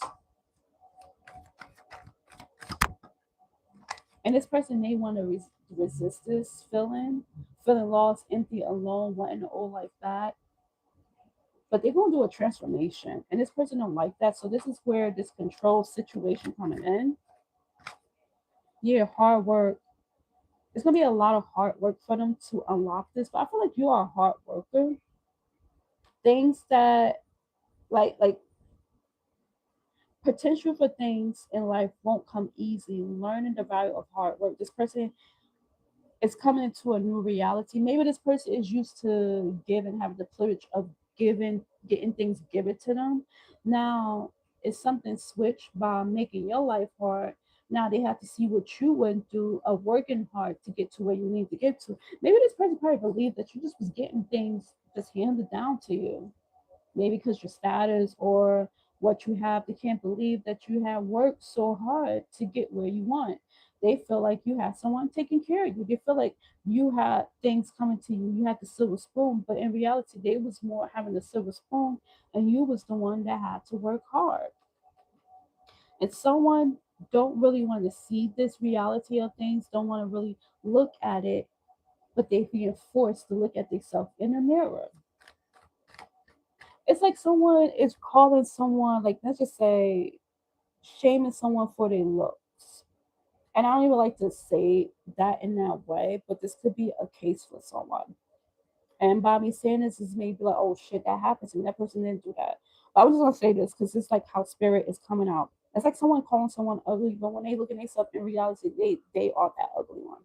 And this person may want to resist this feeling lost, empty, alone, wanting the old life back. But they're gonna do a transformation, and this person don't like that. So this is where this control situation coming in. Yeah, hard work. It's gonna be a lot of hard work for them to unlock this. But I feel like you are a hard worker. Things that like potential for things in life won't come easy. Learning the value of hard work. This person it's coming into a new reality. Maybe this person is used to giving, having the privilege of giving, getting things given to them. Now it's something switched by making your life hard. Now they have to see what you went through of working hard to get to where you need to get to. Maybe this person probably believed that you just was getting things just handed down to you. Maybe because your status or what you have, they can't believe that you have worked so hard to get where you want. They feel like you had someone taking care of you. They feel like you had things coming to you. You had the silver spoon, but in reality, they was more having the silver spoon, and you was the one that had to work hard. And someone don't really want to see this reality of things, don't want to really look at it, but they being forced to look at themselves in a mirror. It's like someone is calling someone, like let's just say, shaming someone for their looks. And I don't even like to say that in that way, but this could be a case for someone. And by me saying this is maybe like, oh shit, that happened to me. That person didn't do that. But I was just gonna say this because it's like how spirit is coming out. It's like someone calling someone ugly, but when they look at themselves in reality, they are that ugly one.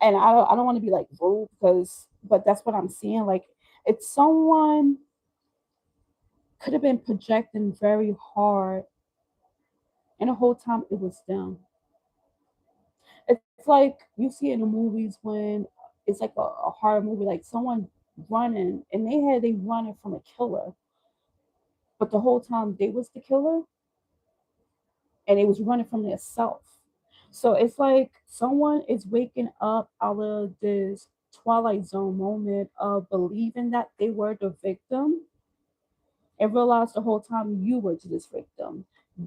And I don't want to be like rude because, but that's what I'm seeing. Like it's someone could have been projecting very hard, and the whole time it was them. It's like you see in the movies when it's like a horror movie, like someone running, and they running from a killer, but the whole time they was the killer, and they was running from their self. So it's like someone is waking up out of this Twilight Zone moment of believing that they were the victim and realize the whole time you were this victim.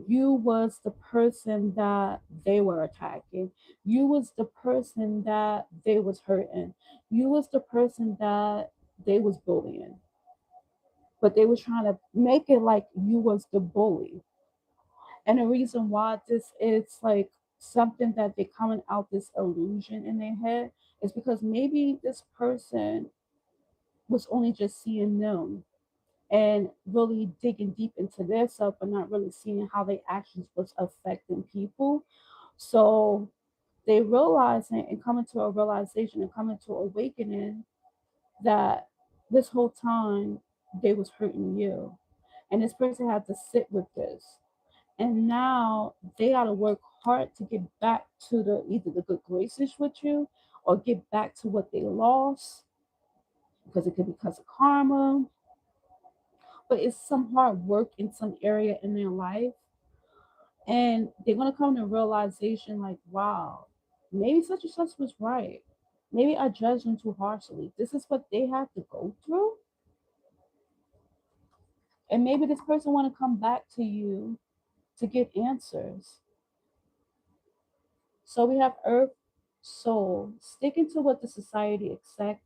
You was the person that they were attacking. You was the person that they was hurting. You was the person that they was bullying. But they was trying to make it like you was the bully. And the reason why this is like something that they coming out this illusion in their head is because maybe this person was only just seeing them and really digging deep into their self but not really seeing how their actions was affecting people. So they realizing and coming to a realization and coming to awakening that this whole time they was hurting you. And this person had to sit with this. And now they gotta work hard to get back to the either the good graces with you or get back to what they lost because it could be because of karma, but it's some hard work in some area in their life. And they're going to come to realization like, wow, maybe such and such was right. Maybe I judged them too harshly. This is what they have to go through. And maybe this person want to come back to you to get answers. So we have earth, soul, sticking to what the society accept,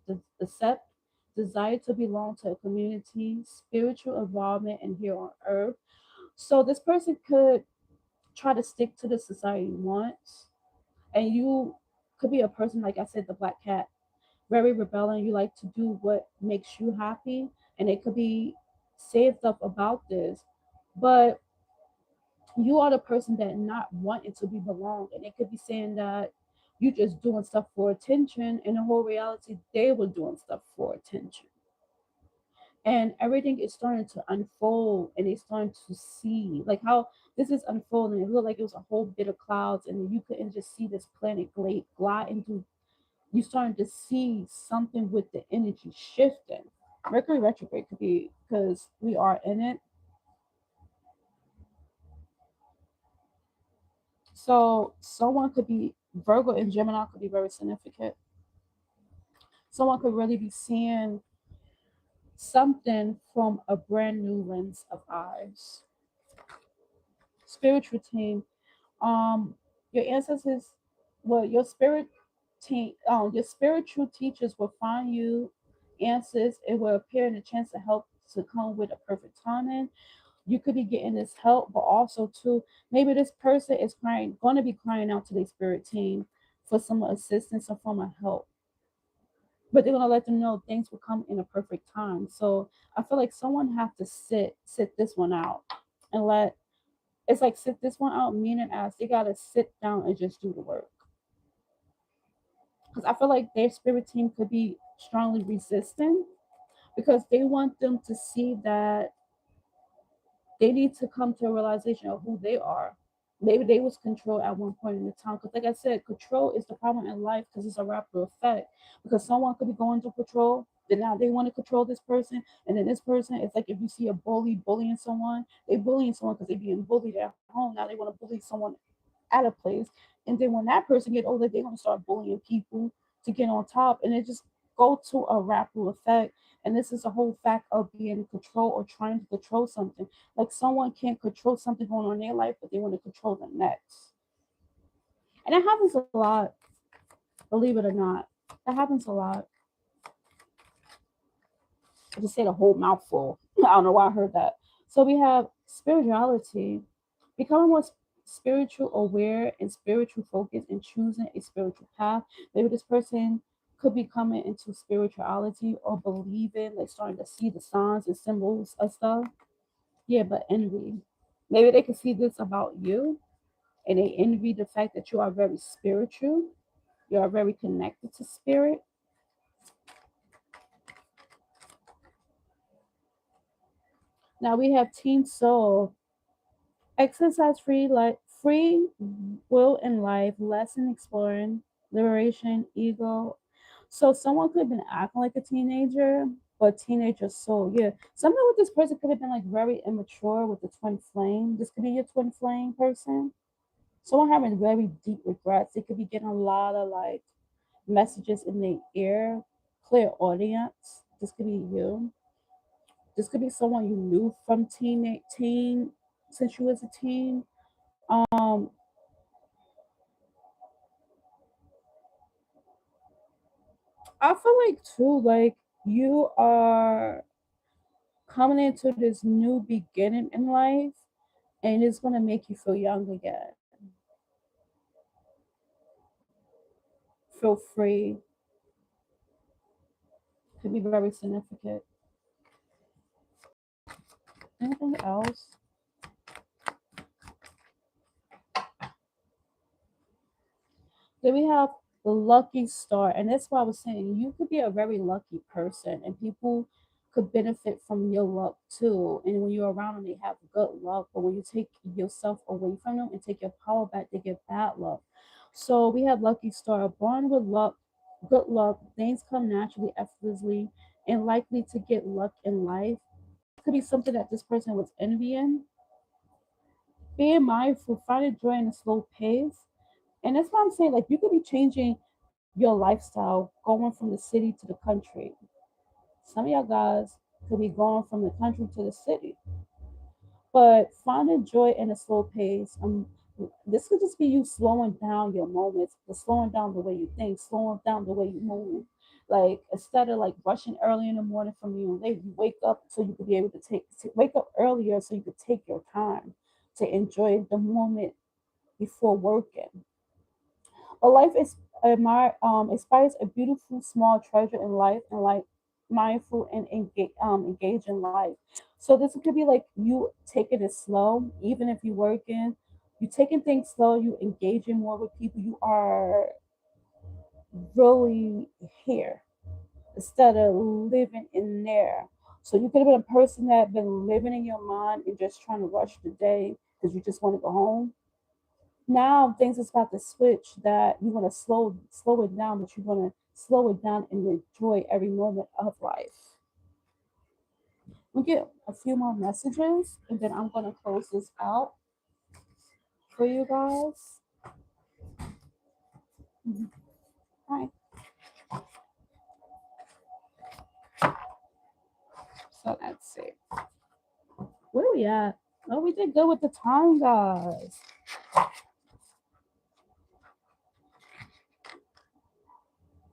desire to belong to a community, spiritual involvement, and here on earth. So this person could try to stick to the society wants, and you could be a person like I said, the black cat, very rebellion. You like to do what makes you happy, and it could be saying stuff about this, but you are the person that not wanting to be belonged, and it could be saying that you just doing stuff for attention, and the whole reality they were doing stuff for attention. And everything is starting to unfold and they're starting to see like how this is unfolding. It looked like it was a whole bit of clouds and you couldn't just see this planet gliding through. You starting to see something with the energy shifting. Mercury retrograde could be because we are in it. So someone could be Virgo and Gemini could be very significant. Someone could really be seeing something from a brand new lens of eyes. Spiritual team, um your ancestors, well your spirit team, your spiritual teachers will find you answers. It will appear in a chance to help to come with a perfect timing. You could be getting this help, but also too maybe this person is crying, going to be crying out to their spirit team for some assistance or form of help, but they're going to let them know things will come in a perfect time. So I feel like someone have to sit this one out and let, it's like sit this one out, meaning as they gotta sit down and just do the work. because I feel like their spirit team could be strongly resistant because they want them to see that they need to come to a realization of who they are. Maybe they was controlled at one point in the time. Because like I said, control is the problem in life because it's a ripple effect. Because someone could be going through control, then now they want to control this person, and then this person, it's like if you see a bully bullying someone, they bullying someone because they being bullied at home. Now they want to bully someone at a place, and then when that person get older, they're gonna start bullying people to get on top, and it just go to a ripple effect. And this is a whole fact of being in control or trying to control something. Like someone can't control something going on in their life, but they want to control the next. And that happens a lot, believe it or not. That happens a lot. I just said a whole mouthful. I don't know why I heard that. So we have spirituality, becoming more spiritual aware and spiritual focused and choosing a spiritual path. Maybe this person could be coming into spirituality or believing, like starting to see the signs and symbols of stuff. Yeah, but envy. Maybe they can see this about you and they envy the fact that you are very spiritual, you are very connected to spirit. Now we have Teen Soul, exercise free will in life, lesson exploring, liberation, ego. So someone could have been acting like a teenager, but teenager soul, yeah. Something with this person could have been like very immature with the twin flame. This could be your twin flame person. Someone having very deep regrets. They could be getting a lot of like messages in their ear, clear audience. This could be you. This could be someone you knew from teen since you was a teen. Um, I feel like too, like you are coming into this new beginning in life, and it's gonna make you feel young again, feel free. Could be very significant. Anything else? Then we have the lucky star, and that's why I was saying you could be a very lucky person, and people could benefit from your luck too. And when you're around them, they have good luck. But when you take yourself away from them and take your power back, they get bad luck. So we have lucky star, born with luck, good luck. Things come naturally, effortlessly, and likely to get luck in life. This could be something that this person was envying. Being mindful, finding joy in a slow pace, and that's why I'm saying, like, you could be changing your lifestyle going from the city to the country. Some of y'all guys could be going from the country to the city, but finding joy in a slow pace. This could just be you slowing down your moments, but slowing down the way you think, slowing down the way you move. Like instead of like rushing early in the morning from you late, you wake up so you could be able to wake up earlier so you could take your time to enjoy the moment before working. A life is inspires a beautiful small treasure in life and like mindful and engage in life. So this could be like you taking it slow, even if you're working, you taking things slow, you engaging more with people, you are really here instead of living in there. So you could have been a person that been living in your mind and just trying to rush the day because you just want to go home. Now things is about to switch that you're gonna slow it down, but you're gonna slow it down and enjoy every moment of life. We get a few more messages and then I'm gonna close this out for you guys. Mhm. All right, so that's it. Where we at? Oh, we did good with the time, guys.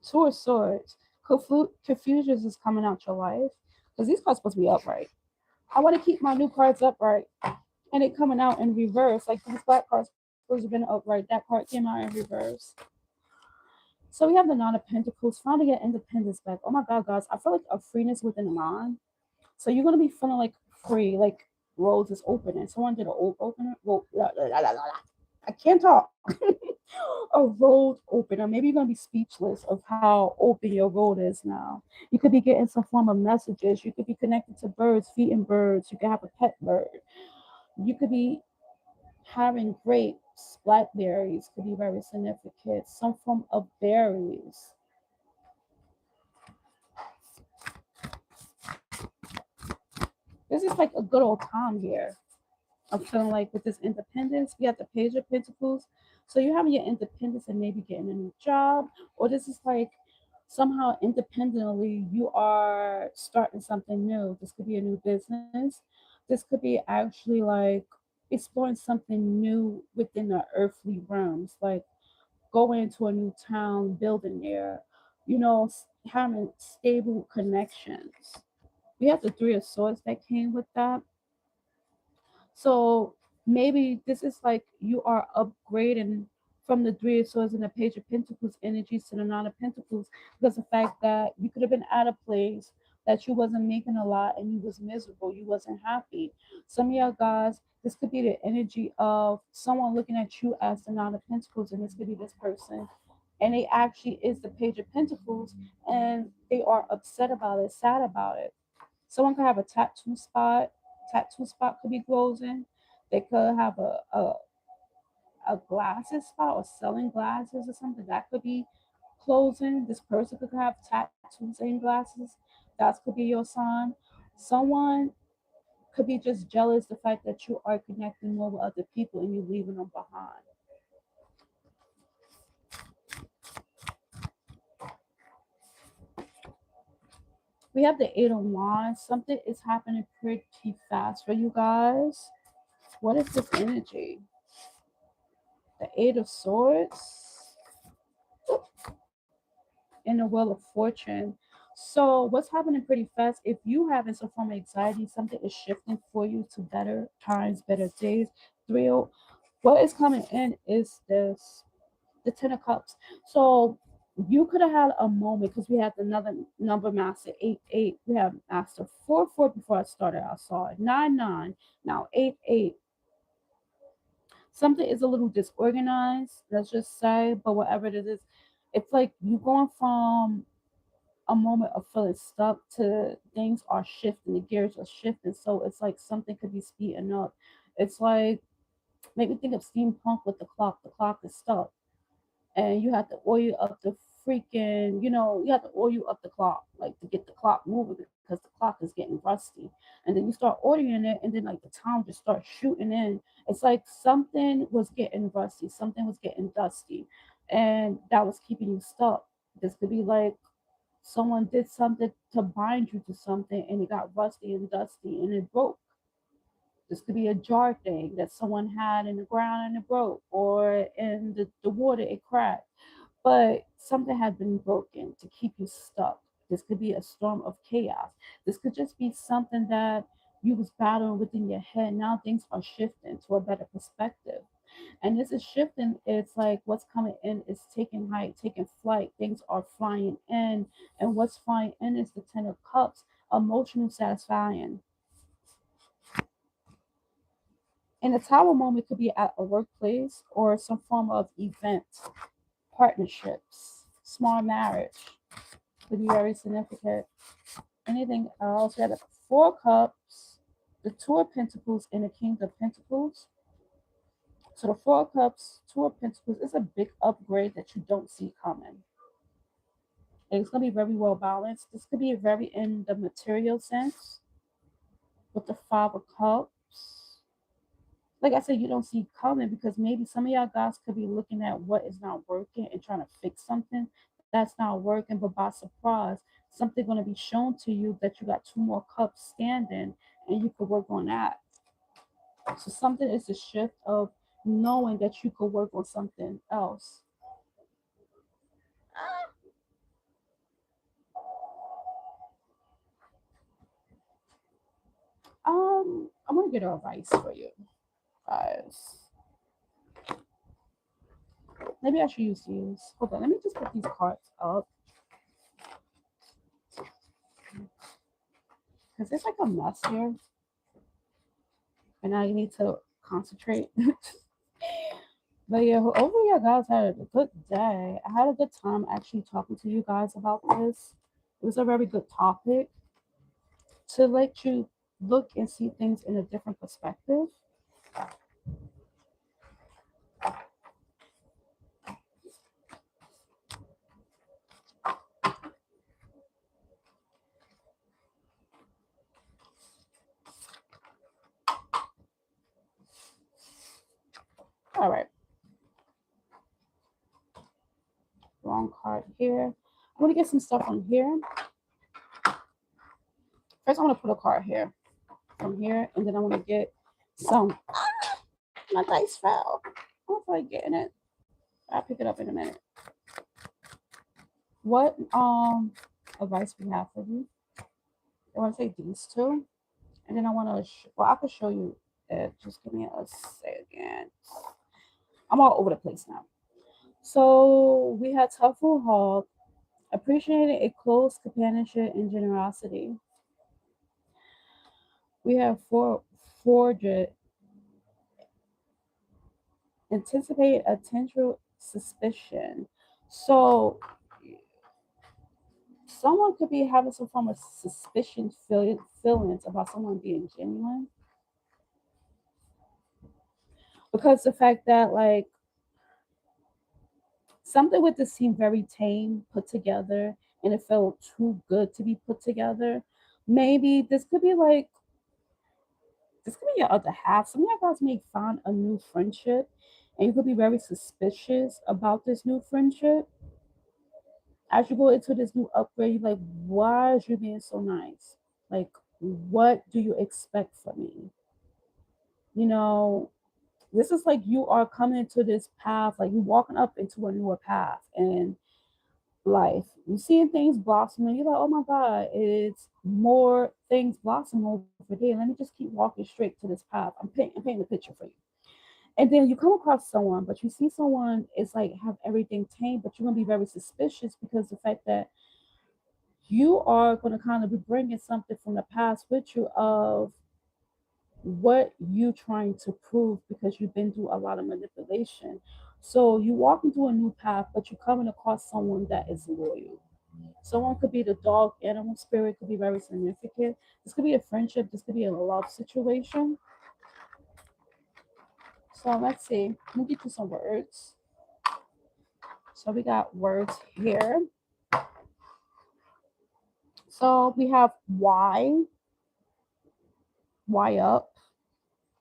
Two of Swords. Confusions is coming out your life because these cards supposed to be upright. I want to keep my new cards upright and it coming out in reverse. Like these black cards supposed to have been upright. That card came out in reverse. So we have the Nine of Pentacles, finally get independence back. Oh my God, guys, I feel like a freeness within the mind. So you're gonna be feeling like free, like roads is opening. Someone did an opener. Well, I can't talk. A road opener. Maybe you're gonna be speechless of how open your road is now. You could be getting some form of messages. You could be connected to birds, feeding birds. You could have a pet bird. You could be having grapes, blackberries could be very significant. Some form of berries. This is like a good old time here. I'm feeling like with this independence, we have the Page of Pentacles. So you're having your independence and maybe getting a new job, or this is like somehow independently you are starting something new. This could be a new business. This could be actually like exploring something new within the earthly realms, like going into a new town, building there, having stable connections. We have the Three of Swords that came with that. So maybe this is like you are upgrading from the Three of Swords and the Page of Pentacles energies to the Nine of Pentacles, because the fact that you could have been at a place that you wasn't making a lot and you was miserable, you wasn't happy. Some of y'all guys, this could be the energy of someone looking at you as the Nine of Pentacles, and this could be this person. And they actually is the Page of Pentacles, and they are upset about it, sad about it. Someone could have a tattoo spot. Tattoo spot could be closing. They could have a glasses spot or selling glasses or something that could be closing. This person could have tattoos and glasses. That could be your sign. Someone could be just jealous the fact that you are connecting more with other people and you leaving them behind. We have the Eight of Wands. Something is happening pretty fast for you guys. What is this energy? The Eight of Swords and the Wheel of Fortune. So what's happening pretty fast? If you having some form of anxiety, something is shifting for you to better times, better days. Thrill. What is coming in is this, the Ten of Cups. So you could have had a moment because we had another number master 8 8. We have master 4 4 before I started. I saw it 9 9. Now 8 8. Something is a little disorganized, let's just say, but whatever it is, it's like you going from a moment of feeling stuck to things are shifting, the gears are shifting. So it's like something could be speeding up. It's like, make me think of steampunk with the clock. The clock is stuck and you have to oil up the freaking, you have to oil up the clock, like to get the clock moving because the clock is getting rusty. And then you start ordering it, and then like the time just starts shooting in. It's like something was getting rusty, something was getting dusty, and that was keeping you stuck. This could be like someone did something to bind you to something and it got rusty and dusty and it broke. This could be a jar thing that someone had in the ground and it broke, or in the water it cracked. But something had been broken to keep you stuck. This could be a storm of chaos. This could just be something that you was battling within your head. Now things are shifting to a better perspective. And this is shifting. It's like what's coming in is taking height, taking flight. Things are flying in. And what's flying in is the Ten of Cups, emotional satisfying. And the Tower moment could be at a workplace or some form of event, partnerships, small marriage could be very significant. Anything else? We have the Four Cups, the Two of Pentacles, and the King of Pentacles. So the Four Cups, Two of Pentacles is a big upgrade that you don't see coming. And it's going to be very well balanced. This could be very in the material sense with the Five of Cups. Like I said, you don't see coming because maybe some of y'all guys could be looking at what is not working and trying to fix something that's not working, but by surprise, something going to be shown to you that you got two more cups standing and you could work on that. So something is a shift of knowing that you could work on something else. I'm gonna get a advice for you guys. Maybe I should use these. Hold on, let me just put these cards up because it's like a mess here, and I need to concentrate. But yeah, hopefully you guys had a good day. I had a good time actually talking to you guys about this. It was a very good topic to let you look and see things in a different perspective. All right, wrong card here. I'm gonna get some stuff on here. First, I'm gonna put a card here from here, and then I want to get some. My dice fell. I don't feel like getting it. I'll pick it up in a minute. What advice we have for you? I want to say these two, and then I want to. Well, I could show you it. Just give me a second. I'm all over the place now. So we had Tuffle Hall, appreciating a close companionship and generosity. We have Forget, anticipate attentional suspicion. So someone could be having some form of suspicion feelings about someone being genuine, because the fact that like something with this seemed very tame put together and it felt too good to be put together. Maybe this could be your other half. Some of you guys may find a new friendship and you could be very suspicious about this new friendship. As you go into this new upgrade, you're like, why is you being so nice? Like, what do you expect from me? You know, this is like you are coming into this path, like you're walking up into a newer path and life. You're seeing things blossom and you're like, oh my God, it's more things blossom over there. Let me just keep walking straight to this path. I'm painting a picture for you. And then you come across someone, but you see someone is like have everything tamed, but you're gonna be very suspicious because the fact that you are gonna kind of be bringing something from the past with you of what you trying to prove because you've been through a lot of manipulation. So you walk into a new path, but you're coming across someone that is loyal. Someone could be the dog animal spirit, could be very significant. This could be a friendship, this could be a love situation. So let's see. Let me get you some words. So we got words here. So we have why up,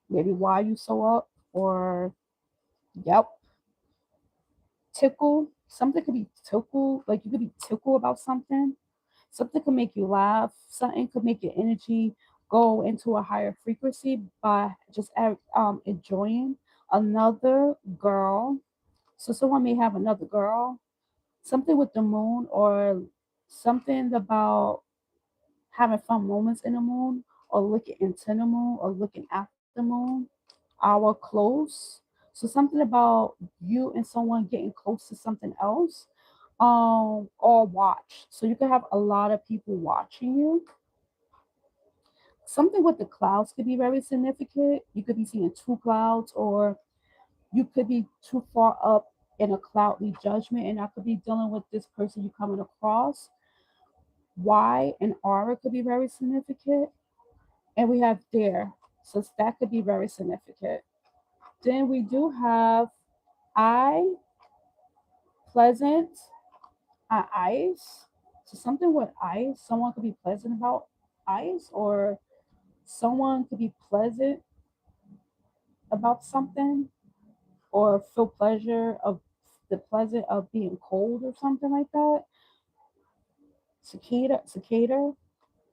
maybe why you so up, or yep, tickle. Something could be tickle, like you could be tickle about something. Something could make you laugh. Something could make your energy go into a higher frequency by just enjoying another girl. So someone may have another girl. Something with the moon, or something about having fun moments in the moon, or looking into the moon, or looking at the moon. Our close. So something about you and someone getting close to something else. Or watch. So you can have a lot of people watching you. Something with the clouds could be very significant. You could be seeing two clouds, or you could be too far up in a cloudly judgment, and I could be dealing with this person you coming across. Y and aura could be very significant. And we have dare. So that could be very significant. Then we do have I, pleasant, ice. So something with ice. Someone could be pleasant about ice, or someone could be pleasant about something, or feel pleasure of the pleasure of being cold or something like that. Cicada,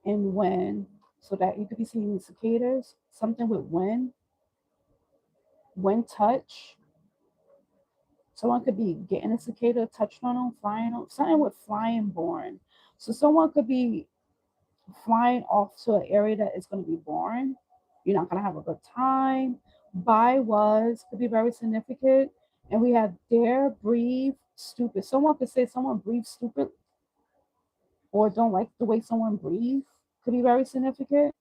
and when. So that you could be seeing cicadas. Something with wind touch. Someone could be getting a cicada touched on them, flying on something with flying born. So someone could be flying off to an area that is going to be boring. You're not going to have a good time. By was could be very significant. And we have dare, breathe, stupid. Someone could say someone breathes stupid or don't like the way someone breathes. Could be very significant.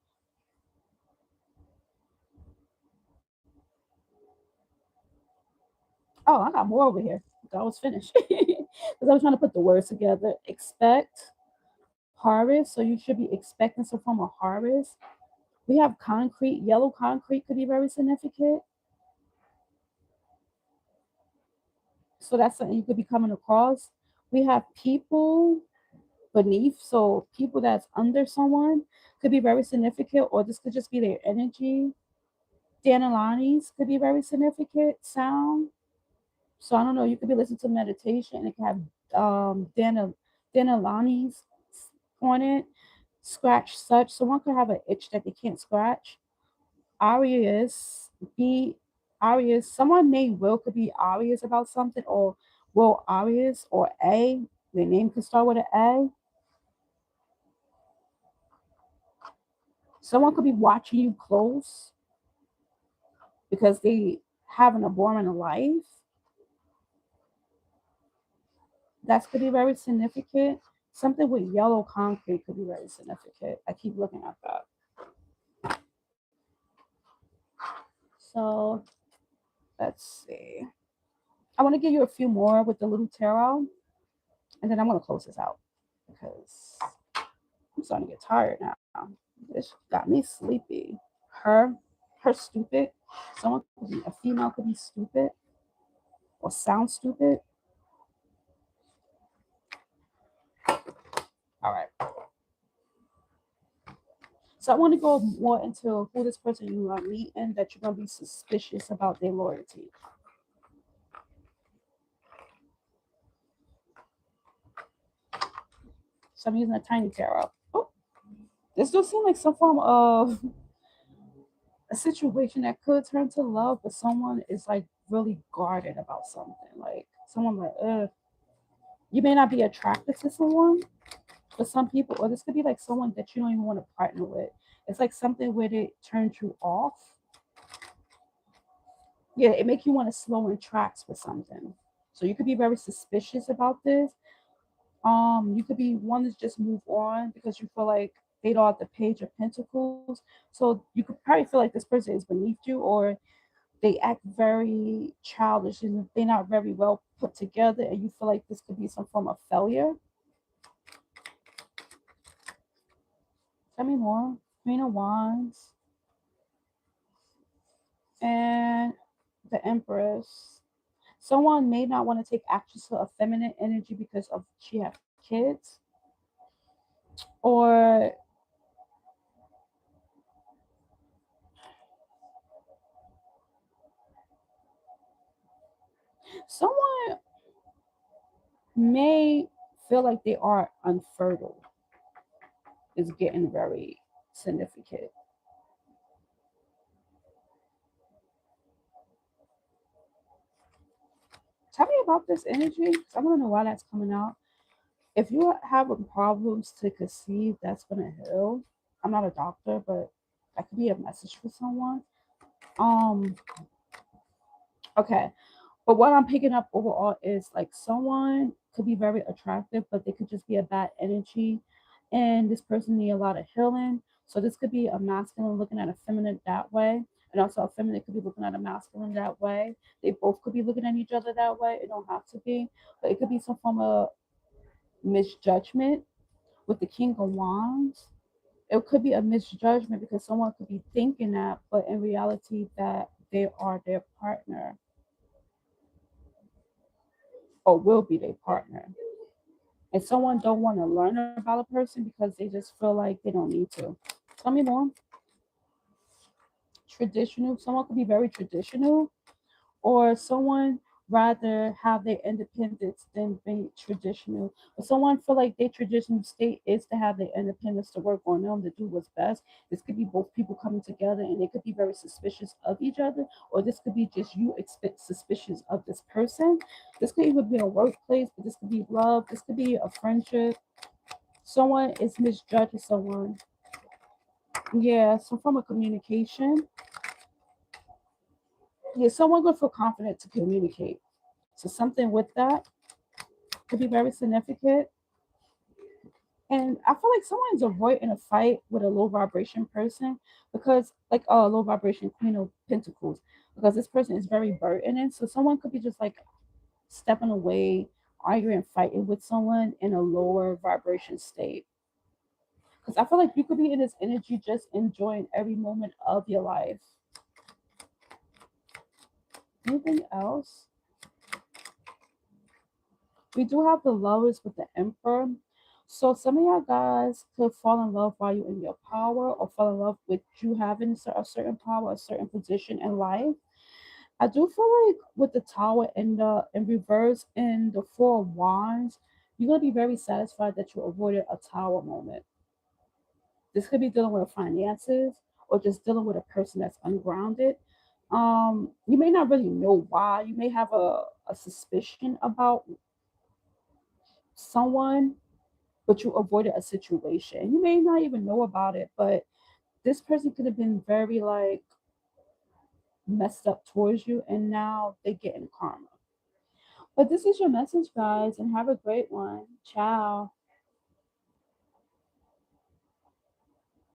Oh, I got more over here. I was finished because I was trying to put the words together. Expect harvest, so you should be expecting some form of harvest. We have concrete. Yellow concrete could be very significant. So that's something you could be coming across. We have people beneath, so people that's under someone could be very significant, or this could just be their energy. Dandelions could be very significant sound. So I don't know, you could be listening to meditation and it can have dandelions on it, scratch such. Someone could have an itch that they can't scratch. Arias, be Arias. Someone named Will could be Arias about something, or Will Arias, or A. Their name could start with an A. Someone could be watching you close because they have an abhorrent life. That could be very significant. Something with yellow concrete could be very significant. I keep looking at that. So let's see. I want to give you a few more with the little tarot, and then I'm going to close this out because I'm starting to get tired now. This got me sleepy. Her, her stupid. Someone could be, a female could be stupid or sound stupid. All right. So I want to go more into who this person you are meeting that you're going to be suspicious about their loyalty. So I'm using a tiny tarot. Oh, this does seem like some form of a situation that could turn to love, but someone is like really guarded about something. Like someone like, you may not be attracted to someone, but some people, or this could be like someone that you don't even want to partner with. It's like something where they turn you off. Yeah, it make you want to slow in tracks for something. So you could be very suspicious about this. You could be one to just move on because you feel like they don't have the page of pentacles. So you could probably feel like this person is beneath you, or they act very childish and they're not very well put together, and you feel like this could be some form of failure. Tell me more. Queen of Wands and the Empress. Someone may not want to take action to a feminine energy because of she have kids, or someone may feel like they are unfertile is getting very significant. Tell me about this energy. I want to know why that's coming out. If you're having problems to conceive, that's gonna heal. I'm not a doctor, but that could be a message for someone. Um, okay. But what I'm picking up overall is like someone could be very attractive, but they could just be a bad energy. And this person need a lot of healing. So this could be a masculine looking at a feminine that way. And also a feminine could be looking at a masculine that way. They both could be looking at each other that way. It don't have to be. But it could be some form of misjudgment with the King of Wands. It could be a misjudgment because someone could be thinking that, but in reality that they are their partner or will be their partner. And someone don't want to learn about a person because they just feel like they don't need to. Tell me more. Traditional. Someone could be very traditional, or someone rather have their independence than be traditional. But someone feel like their traditional state is to have their independence to work on them to do what's best. This could be both people coming together and they could be very suspicious of each other, or this could be just you expect suspicious of this person. This could even be a workplace, but this could be love, this could be a friendship. Someone is misjudging someone. Yeah, some form of communication. Yeah, someone gonna feel confident to communicate. So something with that could be very significant. And I feel like someone's avoiding a fight with a low vibration person because, like, a low vibration Queen of Pentacles, because this person is very burdening. So someone could be just like stepping away, arguing, fighting with someone in a lower vibration state. Because I feel like you could be in this energy just enjoying every moment of your life. Anything else? We do have the lovers with the emperor. So some of y'all guys could fall in love while you're in your power, or fall in love with you having a certain power, a certain position in life. I do feel like with the tower in the in reverse and the four of wands, you're gonna be very satisfied that you avoided a tower moment. This could be dealing with finances or just dealing with a person that's ungrounded. You may not really know why. You may have a suspicion about someone, but you avoided a situation. You may not even know about it, but this person could have been very like messed up towards you, and now they get in karma. But this is your message, guys, and have a great one. Ciao.